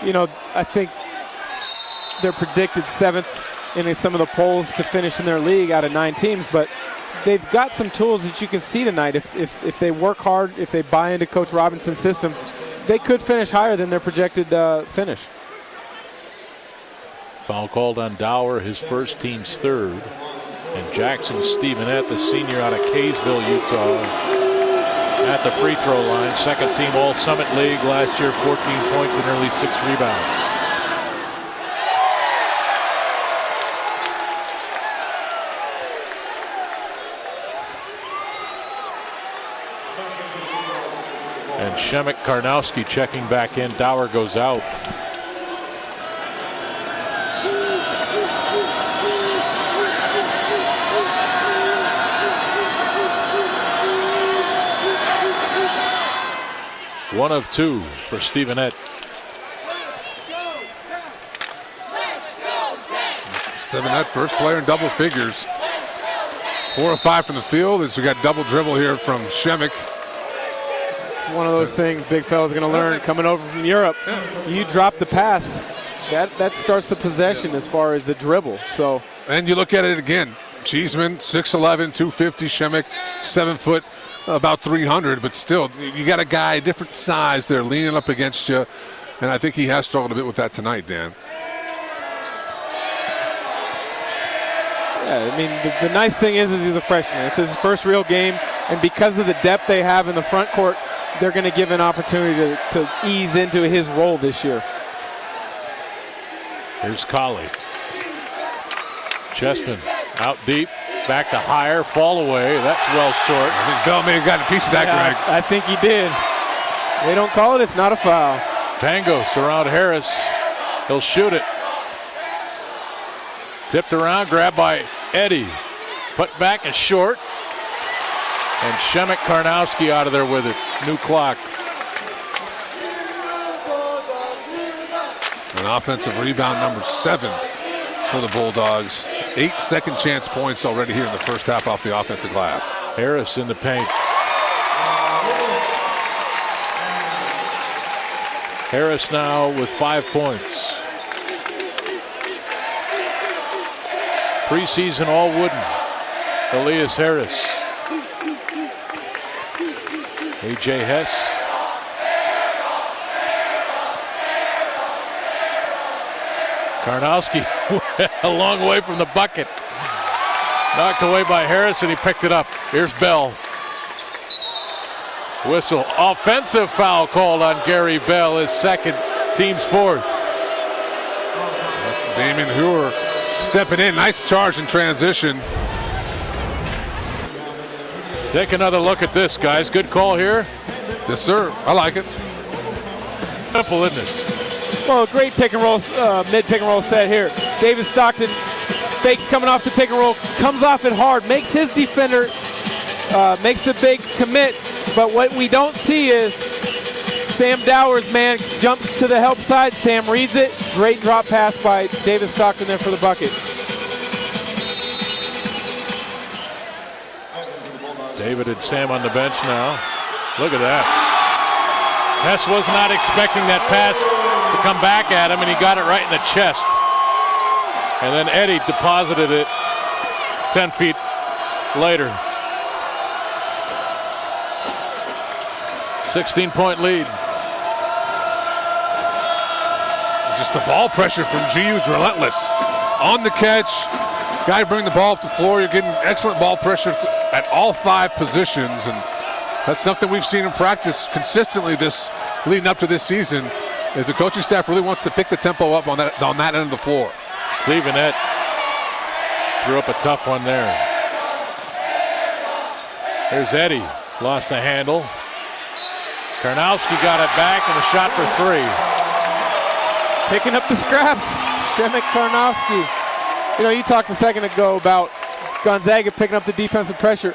I think they're predicted 7th in some of the polls to finish in their league out of 9 teams. But they've got some tools that you can see tonight. If they work hard, if they buy into Coach Robinson's system, they could finish higher than their projected finish. Foul called on Dower, his first, team's 3rd. And Jackson Stevenette, the senior out of Kaysville, Utah, at the free throw line. Second team All-Summit League last year, 14 points and nearly 6 rebounds. And Shemek Karnowski checking back in. Dower goes out. One of 2 for Stevenette. Stevenette, first player in double figures. 4 of 5 from the field. We got double dribble here from Shemek. It's one of those things big fella's going to learn coming over from Europe. You drop the pass, that starts the possession as far as the dribble. So, and you look at it again. Cheeseman, 6'11", 250. Shemek, 7 foot, about 300. But still, you got a guy different size there leaning up against you. And I think he has struggled a bit with that tonight, Dan. Yeah, I mean, the nice thing is he's a freshman. It's his first real game, and because of the depth they have in the front court, they're going to give an opportunity to ease into his role this year. Here's Colley. Chessman out deep, back to higher, fall away. That's well short. I think Bell may have gotten a piece of that, Greg. I think he did. They don't call it, it's not a foul. Pangos around Harris. He'll shoot it. Tipped around, grabbed by Edi. Put back and short. And Shemek Karnowski out of there with it. New clock. An offensive rebound, number 7 for the Bulldogs. 8 second chance points already here in the first half off the offensive glass. Harris in the paint. Harris now with 5 points. Preseason all wooden. Elias Harris. A.J. Hess. Karnowski a long way from the bucket. Knocked away by Harris, and he picked it up. Here's Bell. Whistle. Offensive foul called on Gary Bell, his second, team's 4th. That's Damian Heuer stepping in. Nice charge in transition. Take another look at this, guys. Good call here. Yes, sir. I like it. Simple, isn't it? Well, a great pick and roll, mid pick and roll set here. David Stockton fakes coming off the pick and roll, comes off it hard, makes his defender, makes the big commit. But what we don't see is Sam Dower's man jumps to the help side. Sam reads it. Great drop pass by David Stockton there for the bucket. David and Sam on the bench now. Look at that. Hess was not expecting that pass to come back at him, and he got it right in the chest. And then Edi deposited it 10 feet later. 16-point lead. Just the ball pressure from GU is relentless. On the catch, guy bring the ball up the floor. You're getting excellent ball pressure at all 5 positions, and that's something we've seen in practice consistently this leading up to this season. Is the coaching staff really wants to pick the tempo up on that end of the floor. Stevenette threw up a tough one there. Here's Edi, lost the handle. Karnowski got it back and a shot for 3. Picking up the scraps, Shemek Karnowski. You know, you talked a second ago about Gonzaga picking up the defensive pressure.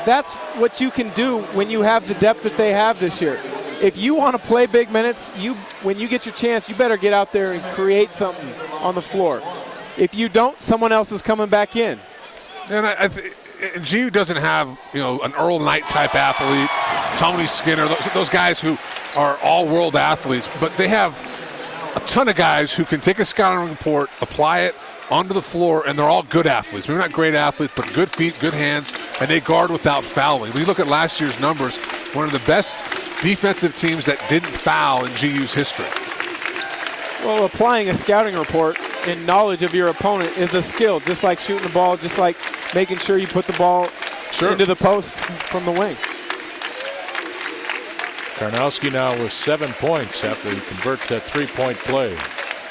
That's what you can do when you have the depth that they have this year. If you want to play big minutes, when you get your chance, you better get out there and create something on the floor. If you don't, someone else is coming back in. And GU doesn't have, an Earl Knight type athlete, Tony Skinner, those guys who are all-world athletes, but they have a ton of guys who can take a scouting report, apply it onto the floor, and they're all good athletes. Maybe not great athletes, but good feet, good hands, and they guard without fouling. When you look at last year's numbers, one of the best defensive teams that didn't foul in GU's history. Well, applying a scouting report and knowledge of your opponent is a skill, just like shooting the ball, just like making sure you put the ball into the post from the wing. Karnowski now with 7 points after he converts that 3-point play.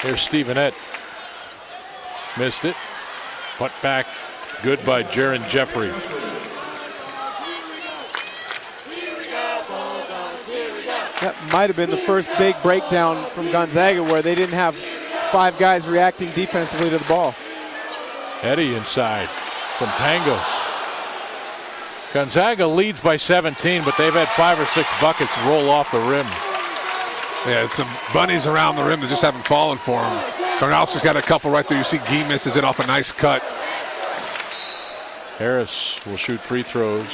Here's Stevenette. Missed it. Put back good by Jaron Jeffrey. That might have been the first big breakdown from Gonzaga where they didn't have 5 guys reacting defensively to the ball. Edi inside from Pangos. Gonzaga leads by 17, but they've had 5 or 6 buckets roll off the rim. Yeah, it's some bunnies around the rim that just haven't fallen for them. Karnowski's got a couple right there. You see Gee misses it off a nice cut. Harris will shoot free throws.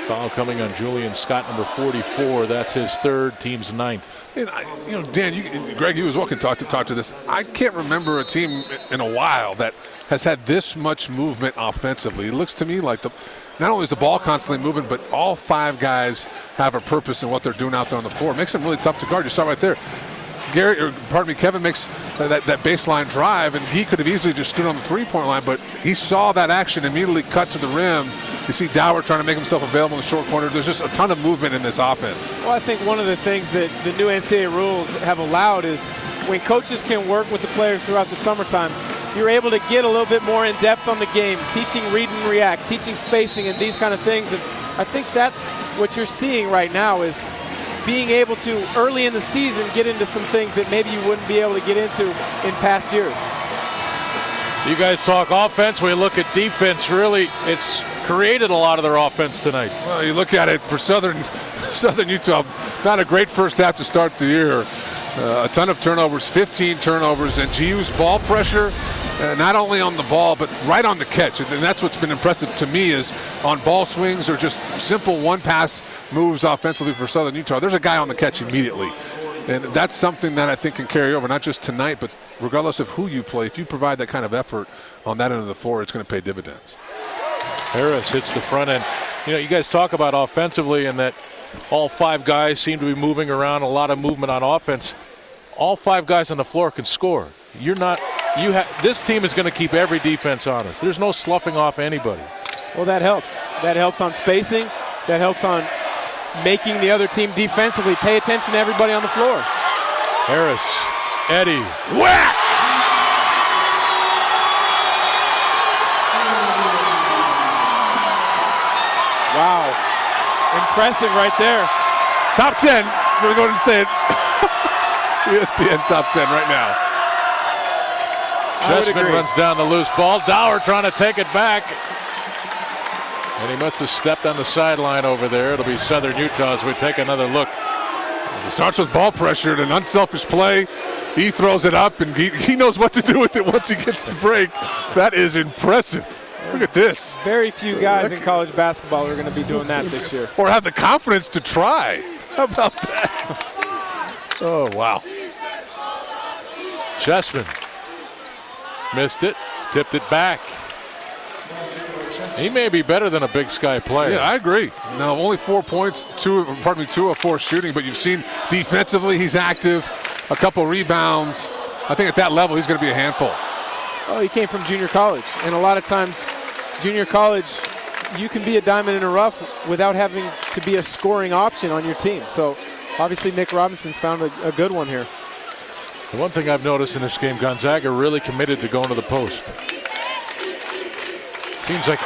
Foul coming on Julian Scott, number 44. That's his third, team's 9th. And Dan, Greg, you as well can talk to this. I can't remember a team in a while that has had this much movement offensively. It looks to me like not only is the ball constantly moving, but all 5 guys have a purpose in what they're doing out there on the floor. It makes them really tough to guard. You saw right there. Kevin makes that baseline drive, and he could have easily just stood on the three-point line, but he saw that action, immediately cut to the rim. You see Dower trying to make himself available in the short corner. There's just a ton of movement in this offense. Well, I think one of the things that the new NCAA rules have allowed is when coaches can work with the players throughout the summertime, you're able to get a little bit more in depth on the game, teaching read and react, teaching spacing and these kind of things. And I think that's what you're seeing right now is being able to, early in the season, get into some things that maybe you wouldn't be able to get into in past years. You guys talk offense. We look at defense. Really, it's created a lot of their offense tonight. Well, you look at it for Southern Utah, not a great first half to start the year. A ton of turnovers, 15 turnovers, and GU's ball pressure, not only on the ball, but right on the catch. And that's what's been impressive to me is on ball swings or just simple one-pass moves offensively for Southern Utah. There's a guy on the catch immediately. And that's something that I think can carry over, not just tonight, but regardless of who you play. If you provide that kind of effort on that end of the floor, it's going to pay dividends. Harris hits the front end. You guys talk about offensively and that all 5 guys seem to be moving around, a lot of movement on offense. All 5 guys on the floor can score. This team is going to keep every defense honest. There's no sloughing off anybody. Well, that helps. That helps on spacing. That helps on making the other team defensively pay attention to everybody on the floor. Harris, Edi, whack! Wow. Impressive right there. Top 10. We're going to say it. ESPN top 10 right now. Chessman runs down the loose ball. Dower trying to take it back. And he must have stepped on the sideline over there. It'll be Southern Utah as we take another look. It starts with ball pressure, an unselfish play. He throws it up, and he knows what to do with it once he gets the break. That is impressive. Look at this. Very few guys in college basketball are going to be doing that this year. Or have the confidence to try. How about that? Oh, wow. Chessman missed it, tipped it back. He may be better than a Big Sky player. Yeah, I agree. Now, only 4 points, 2 of 4 shooting, but you've seen defensively he's active, a couple rebounds. I think at that level he's going to be a handful. Oh, he came from junior college, and a lot of times junior college, you can be a diamond in the rough without having to be a scoring option on your team. So obviously Nick Robinson's found a good one here. The one thing I've noticed in this game, Gonzaga really committed to going to the post. Seems like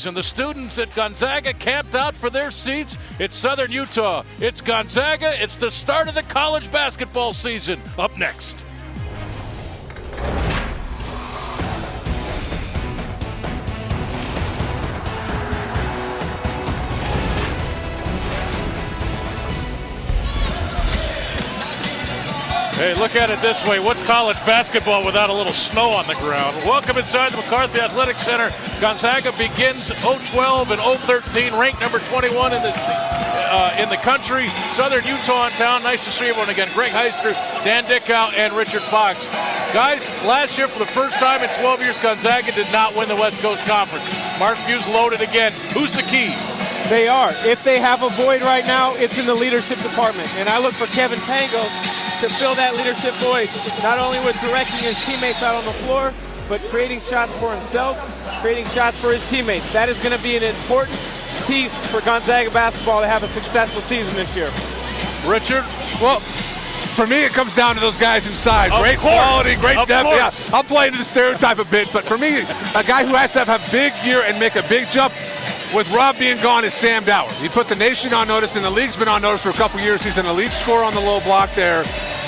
and the students at Gonzaga camped out for their seats. It's Southern Utah. It's Gonzaga. It's the start of the college basketball season. Up next. Hey, look at it this way. What's college basketball without a little snow on the ground? Welcome inside the McCarthy Athletic Center. Gonzaga begins 0-12 and 0-13, ranked number 21 in the country. Southern Utah in town. Nice to see everyone again. Greg Heister, Dan Dickow, and Richard Fox. Guys, last year for the first time in 12 years, Gonzaga did not win the West Coast Conference. Mark Few's loaded again. Who's the key? They are. If they have a void right now, it's in the leadership department. And I look for Kevin Pangos to fill that leadership void, not only with directing his teammates out on the floor, but creating shots for himself, creating shots for his teammates. That is going to be an important piece for Gonzaga basketball to have a successful season this year. Richard? Well, for me, it comes down to those guys inside. Great quality, great depth. Yeah, I'll play into the stereotype a bit, but for me, a guy who has to have a big year and make a big jump with Rob being gone is Sam Dower. He put the nation on notice, and the league's been on notice for a couple years. He's an elite scorer on the low block there.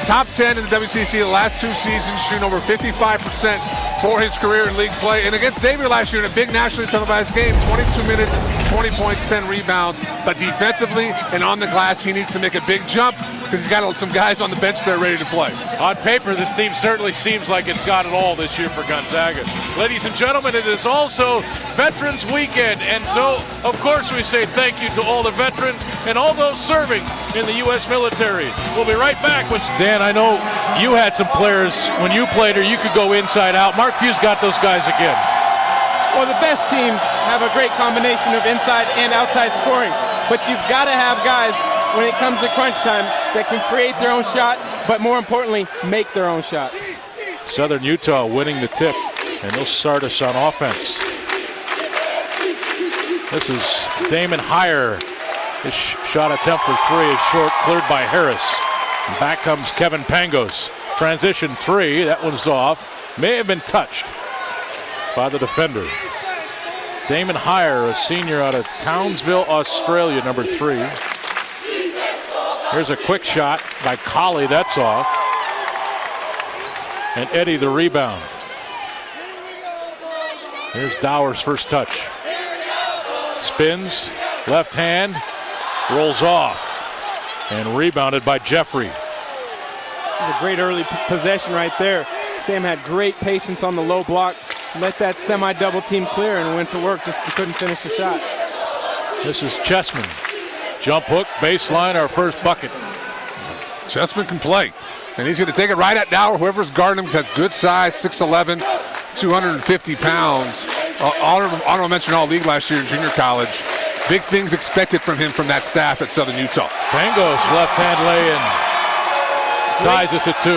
Top 10 in the WCC the last 2 seasons, shooting over 55% for his career in league play. And against Xavier last year in a big nationally televised game, 22 minutes, 20 points, 10 rebounds. But defensively and on the glass, he needs to make a big jump. because he's got some guys on the bench there ready to play. On paper, this team certainly seems like it's got it all this year for Gonzaga. Ladies and gentlemen, it is also Veterans Weekend, and so, of course, we say thank you to all the veterans and all those serving in the U.S. military. We'll be right back with Dan. I know you had some players when you played, or you could go inside out. Mark Few's got those guys again. Well, the best teams have a great combination of inside and outside scoring, but you've got to have guys when it comes to crunch time that can create their own shot, but more importantly, make their own shot. Southern Utah winning the tip, and they'll start us on offense. This is Damon Heyer. His shot attempt for three is short, cleared by Harris. And back comes Kevin Pangos. Transition three, that one's off. May have been touched by the defender. Damon Heyer, a senior out of Townsville, Australia, number 3. Here's a quick shot by Colley, that's off. And Edi the rebound. Here's Dower's first touch. Spins, left hand, rolls off. And rebounded by Jeffrey. A great early possession right there. Sam had great patience on the low block. Let that semi-double team clear and went to work, just couldn't finish the shot. This is Chessman. Jump hook, baseline, our first bucket. Chessman can play, and he's going to take it right at Dower. Whoever's guarding him has good size, 6'11", 250 pounds. Honorable mention all-league last year in junior college. Big things expected from him from that staff at Southern Utah. Pangos left-hand lay-in. Ties us at 2.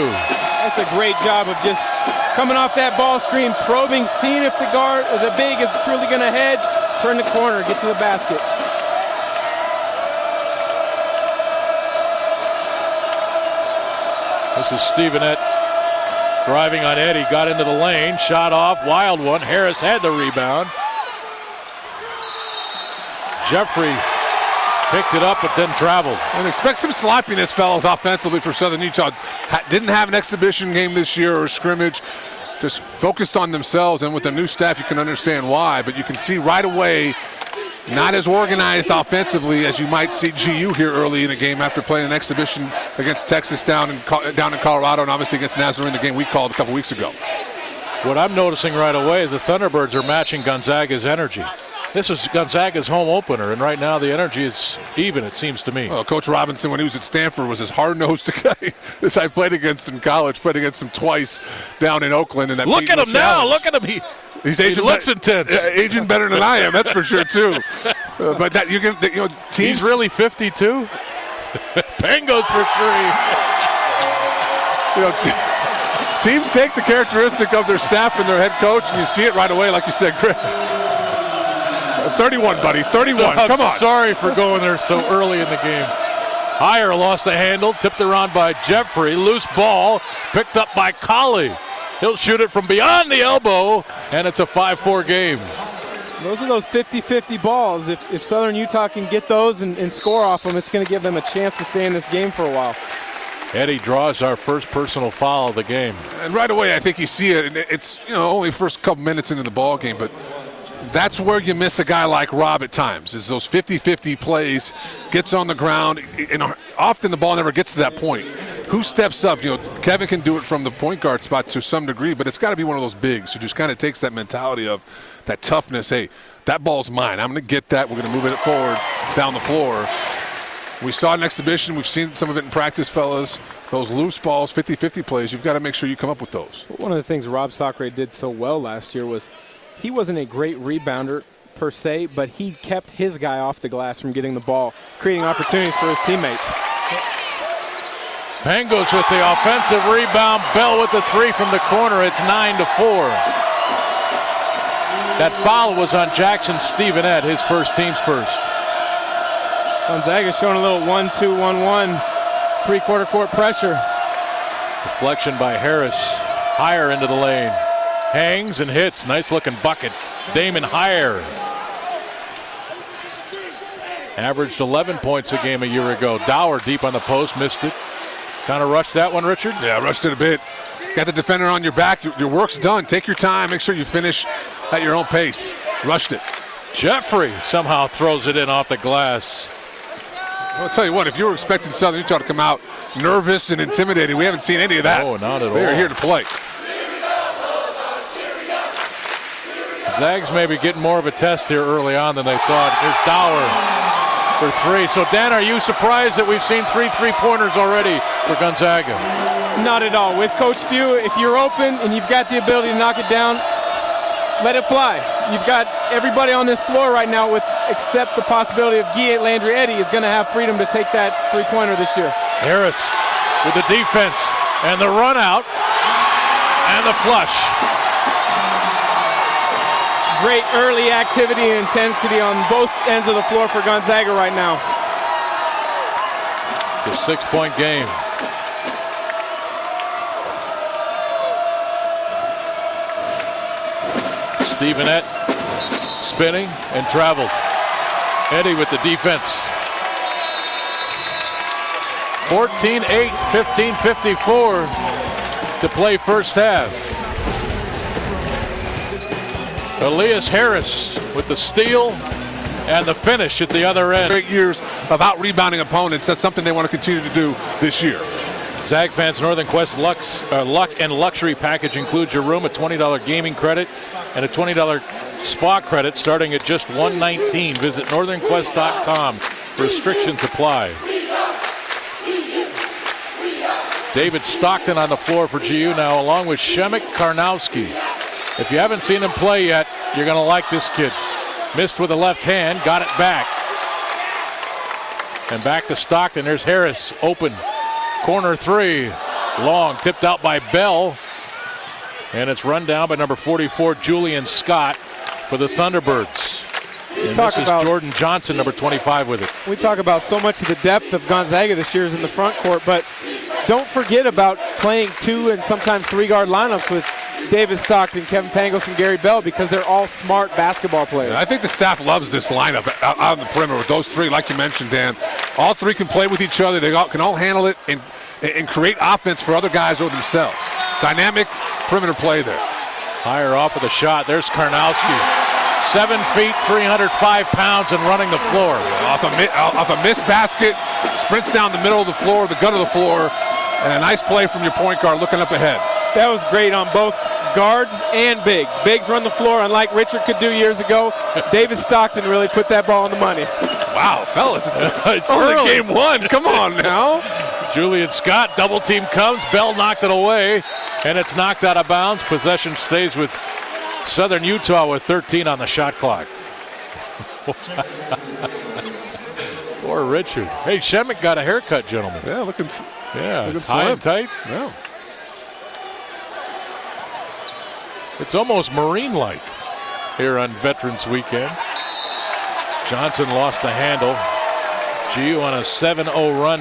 That's a great job of just coming off that ball screen, probing, seeing if the guard or the big is truly going to hedge, turn the corner, get to the basket. This is Stevenette driving on Edi, got into the lane, shot off, wild one. Harris had the rebound. Jeffrey picked it up but then traveled. And expect some sloppiness, fellas, offensively for Southern Utah. Didn't have an exhibition game this year or scrimmage. Just focused on themselves, and with the new staff, you can understand why. But you can see right away, not as organized offensively as you might see GU here early in the game after playing an exhibition against Texas down in Colorado, and obviously against Nazarene, the game we called a couple weeks ago. What I'm noticing right away is the Thunderbirds are matching Gonzaga's energy. This is Gonzaga's home opener, and right now the energy is even, it seems to me. Well, Coach Robinson, when he was at Stanford, was as hard-nosed a guy as I played against in college. Played against him twice down in Oakland. And that look at him now! Look at him! He looks intense. Aging better than I am, that's for sure too. But that teams. He's really 52. Pangos for 3. Teams take the characteristic of their staff and their head coach, and you see it right away, like you said, Greg. 31, buddy, 31, come on. Sorry for going there so early in the game. Heyer lost the handle, tipped around by Jeffrey. Loose ball, picked up by Colley. He'll shoot it from beyond the elbow, and it's a 5-4 game. Those are those 50-50 balls. If Southern Utah can get those and score off them, it's going to give them a chance to stay in this game for a while. Edi draws our first personal foul of the game. And right away, I think you see it. And it's only first couple minutes into the ball game, but that's where you miss a guy like Rob at times, is those 50-50 plays, gets on the ground, and often the ball never gets to that point. Who steps up? Kevin can do it from the point guard spot to some degree, but it's got to be one of those bigs who just kind of takes that mentality of that toughness. Hey, that ball's mine. I'm going to get that. We're going to move it forward down the floor. We saw it in exhibition. We've seen some of it in practice, fellas. Those loose balls, 50-50 plays, you've got to make sure you come up with those. One of the things Rob Sacre did so well last year was he wasn't a great rebounder per se, but he kept his guy off the glass from getting the ball, creating opportunities for his teammates. Pangos with the offensive rebound. Bell with the 3 from the corner. It's 9-4. That foul was on Jackson Stevenette, his first, team's first. Gonzaga showing a little 1-2-1-1 three-quarter court pressure. Deflection by Harris. Heyer into the lane. Hangs and hits. Nice looking bucket. Damon Heyer. Averaged 11 points a game a year ago. Dower deep on the post, missed it. Kind of rushed that one, Richard? Yeah, rushed it a bit. Got the defender on your back. Your work's done. Take your time. Make sure you finish at your own pace. Rushed it. Jeffrey somehow throws it in off the glass. I'll tell you what, if you were expecting Southern Utah to come out nervous and intimidated, we haven't seen any of that. Oh, not at all. They're here to play. Zags may be getting more of a test here early on than they thought. Here's Dower for three. So, Dan, are you surprised that we've seen 3 3-pointers already for Gonzaga? Not at all. With Coach Few, if you're open and you've got the ability to knock it down, let it fly. You've got everybody on this floor right now, with except the possibility of Landry Edi is going to have freedom to take that three-pointer this year. Harris with the defense and the run out and the flush. Great early activity and intensity on both ends of the floor for Gonzaga right now. The 6-point game. Stevenette spinning and traveled. Edi with the defense. 14-8, 15-54 to play first half. Elias Harris with the steal and the finish at the other end. Great years of out-rebounding opponents. That's something they want to continue to do this year. Zag fans, Northern Quest Luck and Luxury Package includes your room, a $20 gaming credit, and a $20 spa credit starting at just $119. Visit northernquest.com. Restrictions apply. David Stockton on the floor for GU now, along with Shemek Karnowski. If you haven't seen him play yet, you're going to like this kid. Missed with the left hand, got it back. And back to Stockton. There's Harris, open. Corner three, long, tipped out by Bell. And it's run down by number 44, Julian Scott, for the Thunderbirds. And this is Jordan Johnson, number 25, with it. We talk about so much of the depth of Gonzaga this year is in the front court, but don't forget about playing 2 and sometimes 3-guard lineups with David Stockton, Kevin Pangos, and Gary Bell, because they're all smart basketball players. I think the staff loves this lineup out on the perimeter with those 3, like you mentioned, Dan. All 3 can play with each other. They can all handle it and create offense for other guys or themselves. Dynamic perimeter play there. Higher off of the shot. There's Karnowski. 7 feet, 305 pounds, and running the floor. Off a missed basket, sprints down the middle of the floor, the gut of the floor, and a nice play from your point guard looking up ahead. That was great on both guards and bigs. Bigs run the floor, unlike Richard could do years ago. David Stockton really put that ball on the money. Wow, fellas, it's only early. Game 1. Come on now. Julian Scott, double team comes. Bell knocked it away, and it's knocked out of bounds. Possession stays with Southern Utah with 13 on the shot clock. Poor Richard. Hey, Shemek got a haircut, gentlemen. Yeah, looking high slim. and tight. Yeah. It's almost Marine-like here on Veterans Weekend. Johnson lost the handle. GU on a 7-0 run.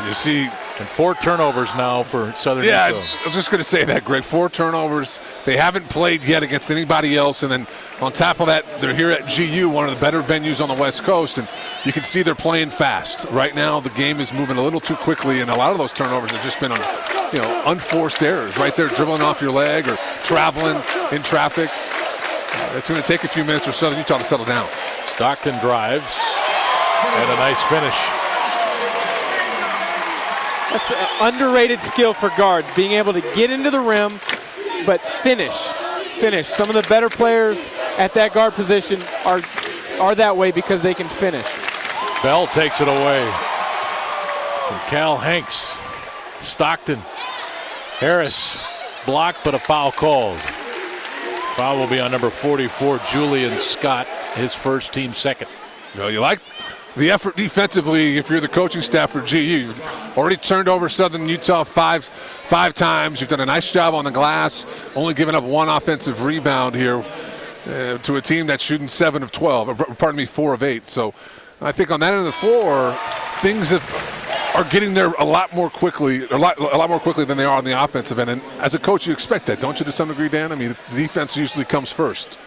You see. And 4 turnovers now for Southern Utah. I was just going to say that, Greg. 4 turnovers. They haven't played yet against anybody else. And then on top of that, they're here at GU, one of the better venues on the West Coast. And you can see they're playing fast. Right now, the game is moving a little too quickly. And a lot of those turnovers have just been on, unforced errors. Right there, dribbling off your leg or traveling in traffic. It's going to take a few minutes for Southern Utah to settle down. Stockton drives. And a nice finish. That's an underrated skill for guards, being able to get into the rim, but finish. Some of the better players at that guard position are that way because they can finish. Bell takes it away from Cal Hanks. Stockton. Harris blocked, but a foul called. Foul will be on number 44, Julian Scott, his first, team second. You like the effort defensively if you're the coaching staff for GU. You've already turned over Southern Utah five times. You've done a nice job on the glass, only giving up 1 offensive rebound here to a team that's shooting 7 of 12, 4 of 8. So I think on that end of the floor, things are getting there a lot more quickly than they are on the offensive end. And as a coach, you expect that, don't you, to some degree, Dan? I mean, the defense usually comes first.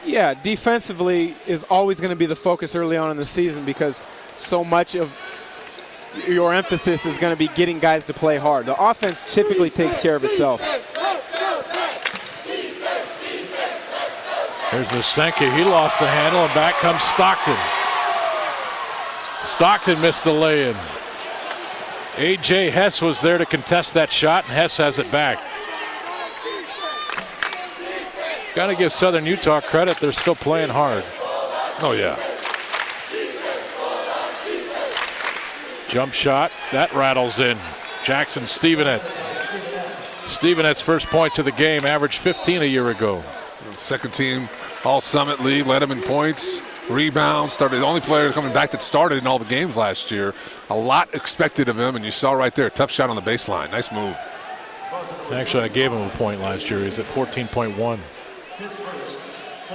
Yeah, defensively is always going to be the focus early on in the season because so much of your emphasis is going to be getting guys to play hard. The offense typically takes care of itself. There's Musenke. He lost the handle, and back comes Stockton. Stockton missed the lay-in. A.J. Hess was there to contest that shot, and Hess has it back. Got to give Southern Utah credit. They're still playing hard. Oh, yeah. Jump shot. That rattles in. Jackson Stevenett. Stevenet's first points of the game, averaged 15 a year ago. Second team All-Summit League, led him in points, rebounds, started the only player coming back that started in all the games last year. A lot expected of him, and you saw right there, tough shot on the baseline. Nice move. Actually, I gave him a point last year. He's at 14.1.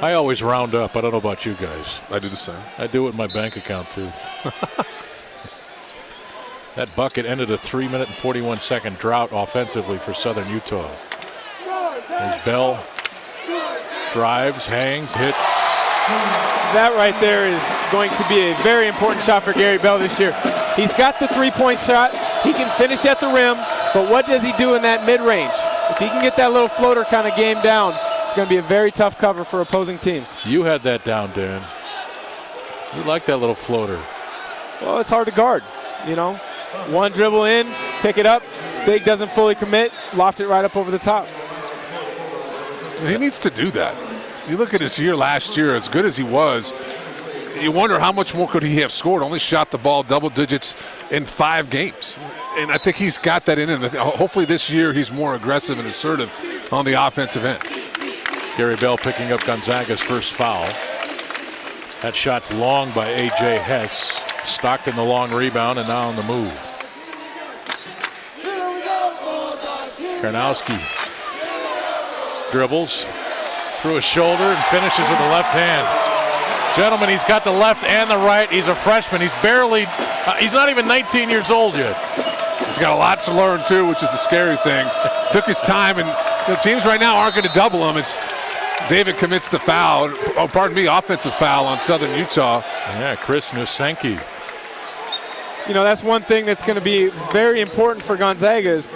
I always round up. I don't know about you guys. I do the same. I do it in my bank account, too. That bucket ended a 3-minute and 41-second drought offensively for Southern Utah. There's Bell. Drives, hangs, hits. That right there is going to be a very important shot for Gary Bell this year. He's got the three-point shot. He can finish at the rim, but what does he do in that mid-range? If he can get that little floater kind of game down, it's going to be a very tough cover for opposing teams. You had that down, Dan. You like that little floater. Well, it's hard to guard, you know. One dribble in, pick it up. Big doesn't fully commit, loft it right up over the top. He needs to do that. You look at his year last year, as good as he was, you wonder how much more could he have scored. Only shot the ball double digits in 5 games. And I think he's got that in him. Hopefully this year he's more aggressive and assertive on the offensive end. Gary Bell picking up Gonzaga's first foul. That shot's long by A.J. Hess. Stockton the long rebound, and now on the move. Karnowski dribbles through his shoulder and finishes with the left hand. Gentlemen, he's got the left and the right. He's a freshman. He's barely, he's not even 19 years old yet. He's got a lot to learn, too, which is the scary thing. Took his time, and the teams right now aren't going to double him. It's David commits the foul, offensive foul on Southern Utah. Yeah, Chris Nusenki. You know, that's one thing that's going to be very important for Gonzaga is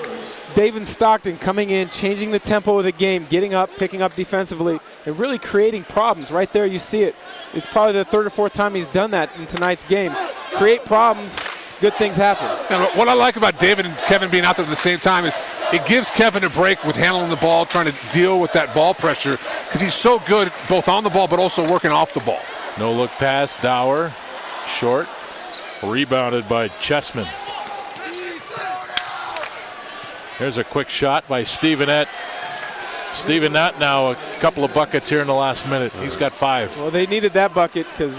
David Stockton coming in, changing the tempo of the game, getting up, picking up defensively, and really creating problems. Right there you see it. It's probably the 3rd or 4th time he's done that in tonight's game. Create problems, good things happen. And what I like about David and Kevin being out there at the same time is it gives Kevin a break with handling the ball, trying to deal with that ball pressure, because he's so good both on the ball but also working off the ball. No look pass, Dower, short, rebounded by Chessman. There's a quick shot by Stevenett. Stevenett now a couple of buckets here in the last minute. He's got 5. Well, they needed that bucket because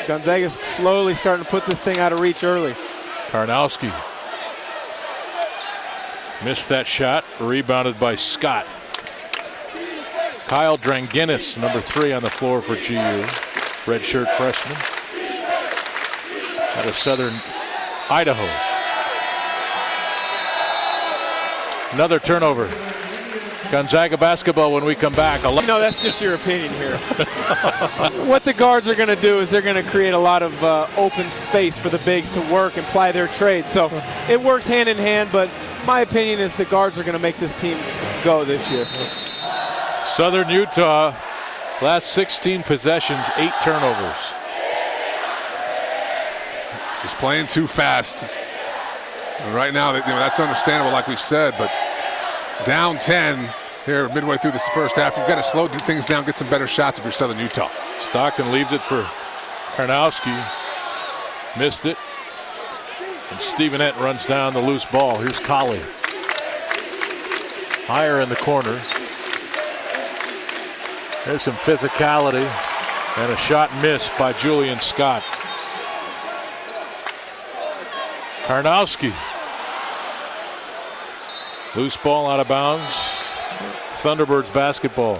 Gonzaga's slowly starting to put this thing out of reach early. Karnowski missed that shot, rebounded by Scott. Kyle Dranginis, number 3 on the floor for GU, redshirt freshman out of Southern Idaho. Another turnover. Gonzaga basketball when we come back. You know, that's just your opinion here. What the guards are going to do is they're going to create a lot of open space for the bigs to work and ply their trade. So it works hand in hand, but my opinion is the guards are going to make this team go this year. Southern Utah, last 16 possessions, 8 turnovers. He's playing too fast. And right now, that's understandable, like we've said, but down 10 here midway through this first half. You've got to slow things down, get some better shots if you're Southern Utah. Stockton leaves it for Karnowski. Missed it. And Stevenett runs down the loose ball. Here's Colley. Higher in the corner. There's some physicality and a shot missed by Julian Scott. Karnowski. Loose ball out of bounds. Thunderbirds basketball.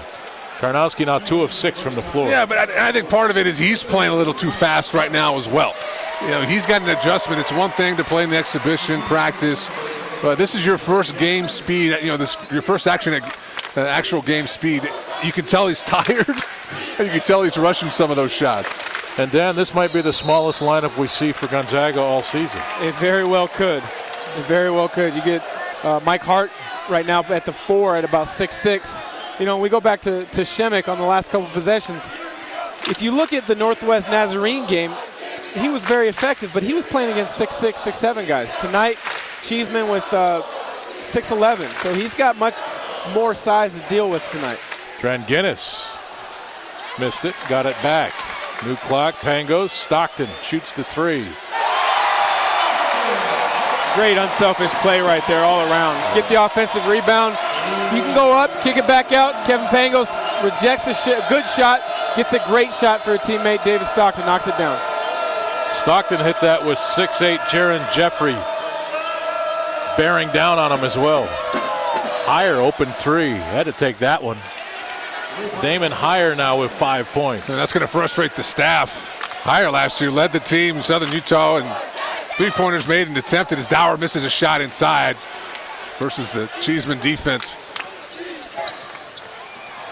Karnowski now 2 of 6 from the floor. Yeah, but I think part of it is he's playing a little too fast right now as well. You know, he's got an adjustment. It's one thing to play in the exhibition, practice, but this is your first game speed. You know, your first actual game speed. You can tell he's tired, and you can tell he's rushing some of those shots. And Dan, this might be the smallest lineup we see for Gonzaga all season. It very well could. It very well could. You get Mike Hart right now at the 4 at about 6'6". You know, we go back to Shemek on the last couple possessions. If you look at the Northwest Nazarene game, he was very effective, but he was playing against 6'6", 6'7" guys. Tonight, Cheeseman with 6'11", so he's got much more size to deal with tonight. Trent Guinness missed it, got it back. New clock, Pangos. Stockton shoots the three. Great unselfish play right there all around. Get the offensive rebound. You can go up, kick it back out. Kevin Pangos rejects a good shot, gets a great shot for a teammate. David Stockton knocks it down. Stockton hit that with 6'8" Jaron Jeffrey bearing down on him as well. Heyer open three, had to take that one. Damon Heyer now with 5 points. And that's going to frustrate the staff. Heyer last year led the team, Southern Utah, and three-pointers made and attempted as Dower misses a shot inside versus the Cheeseman defense.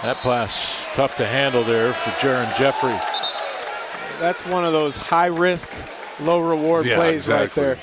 That pass tough to handle there for Jaron Jeffrey. That's one of those high-risk, low-reward plays exactly. right there.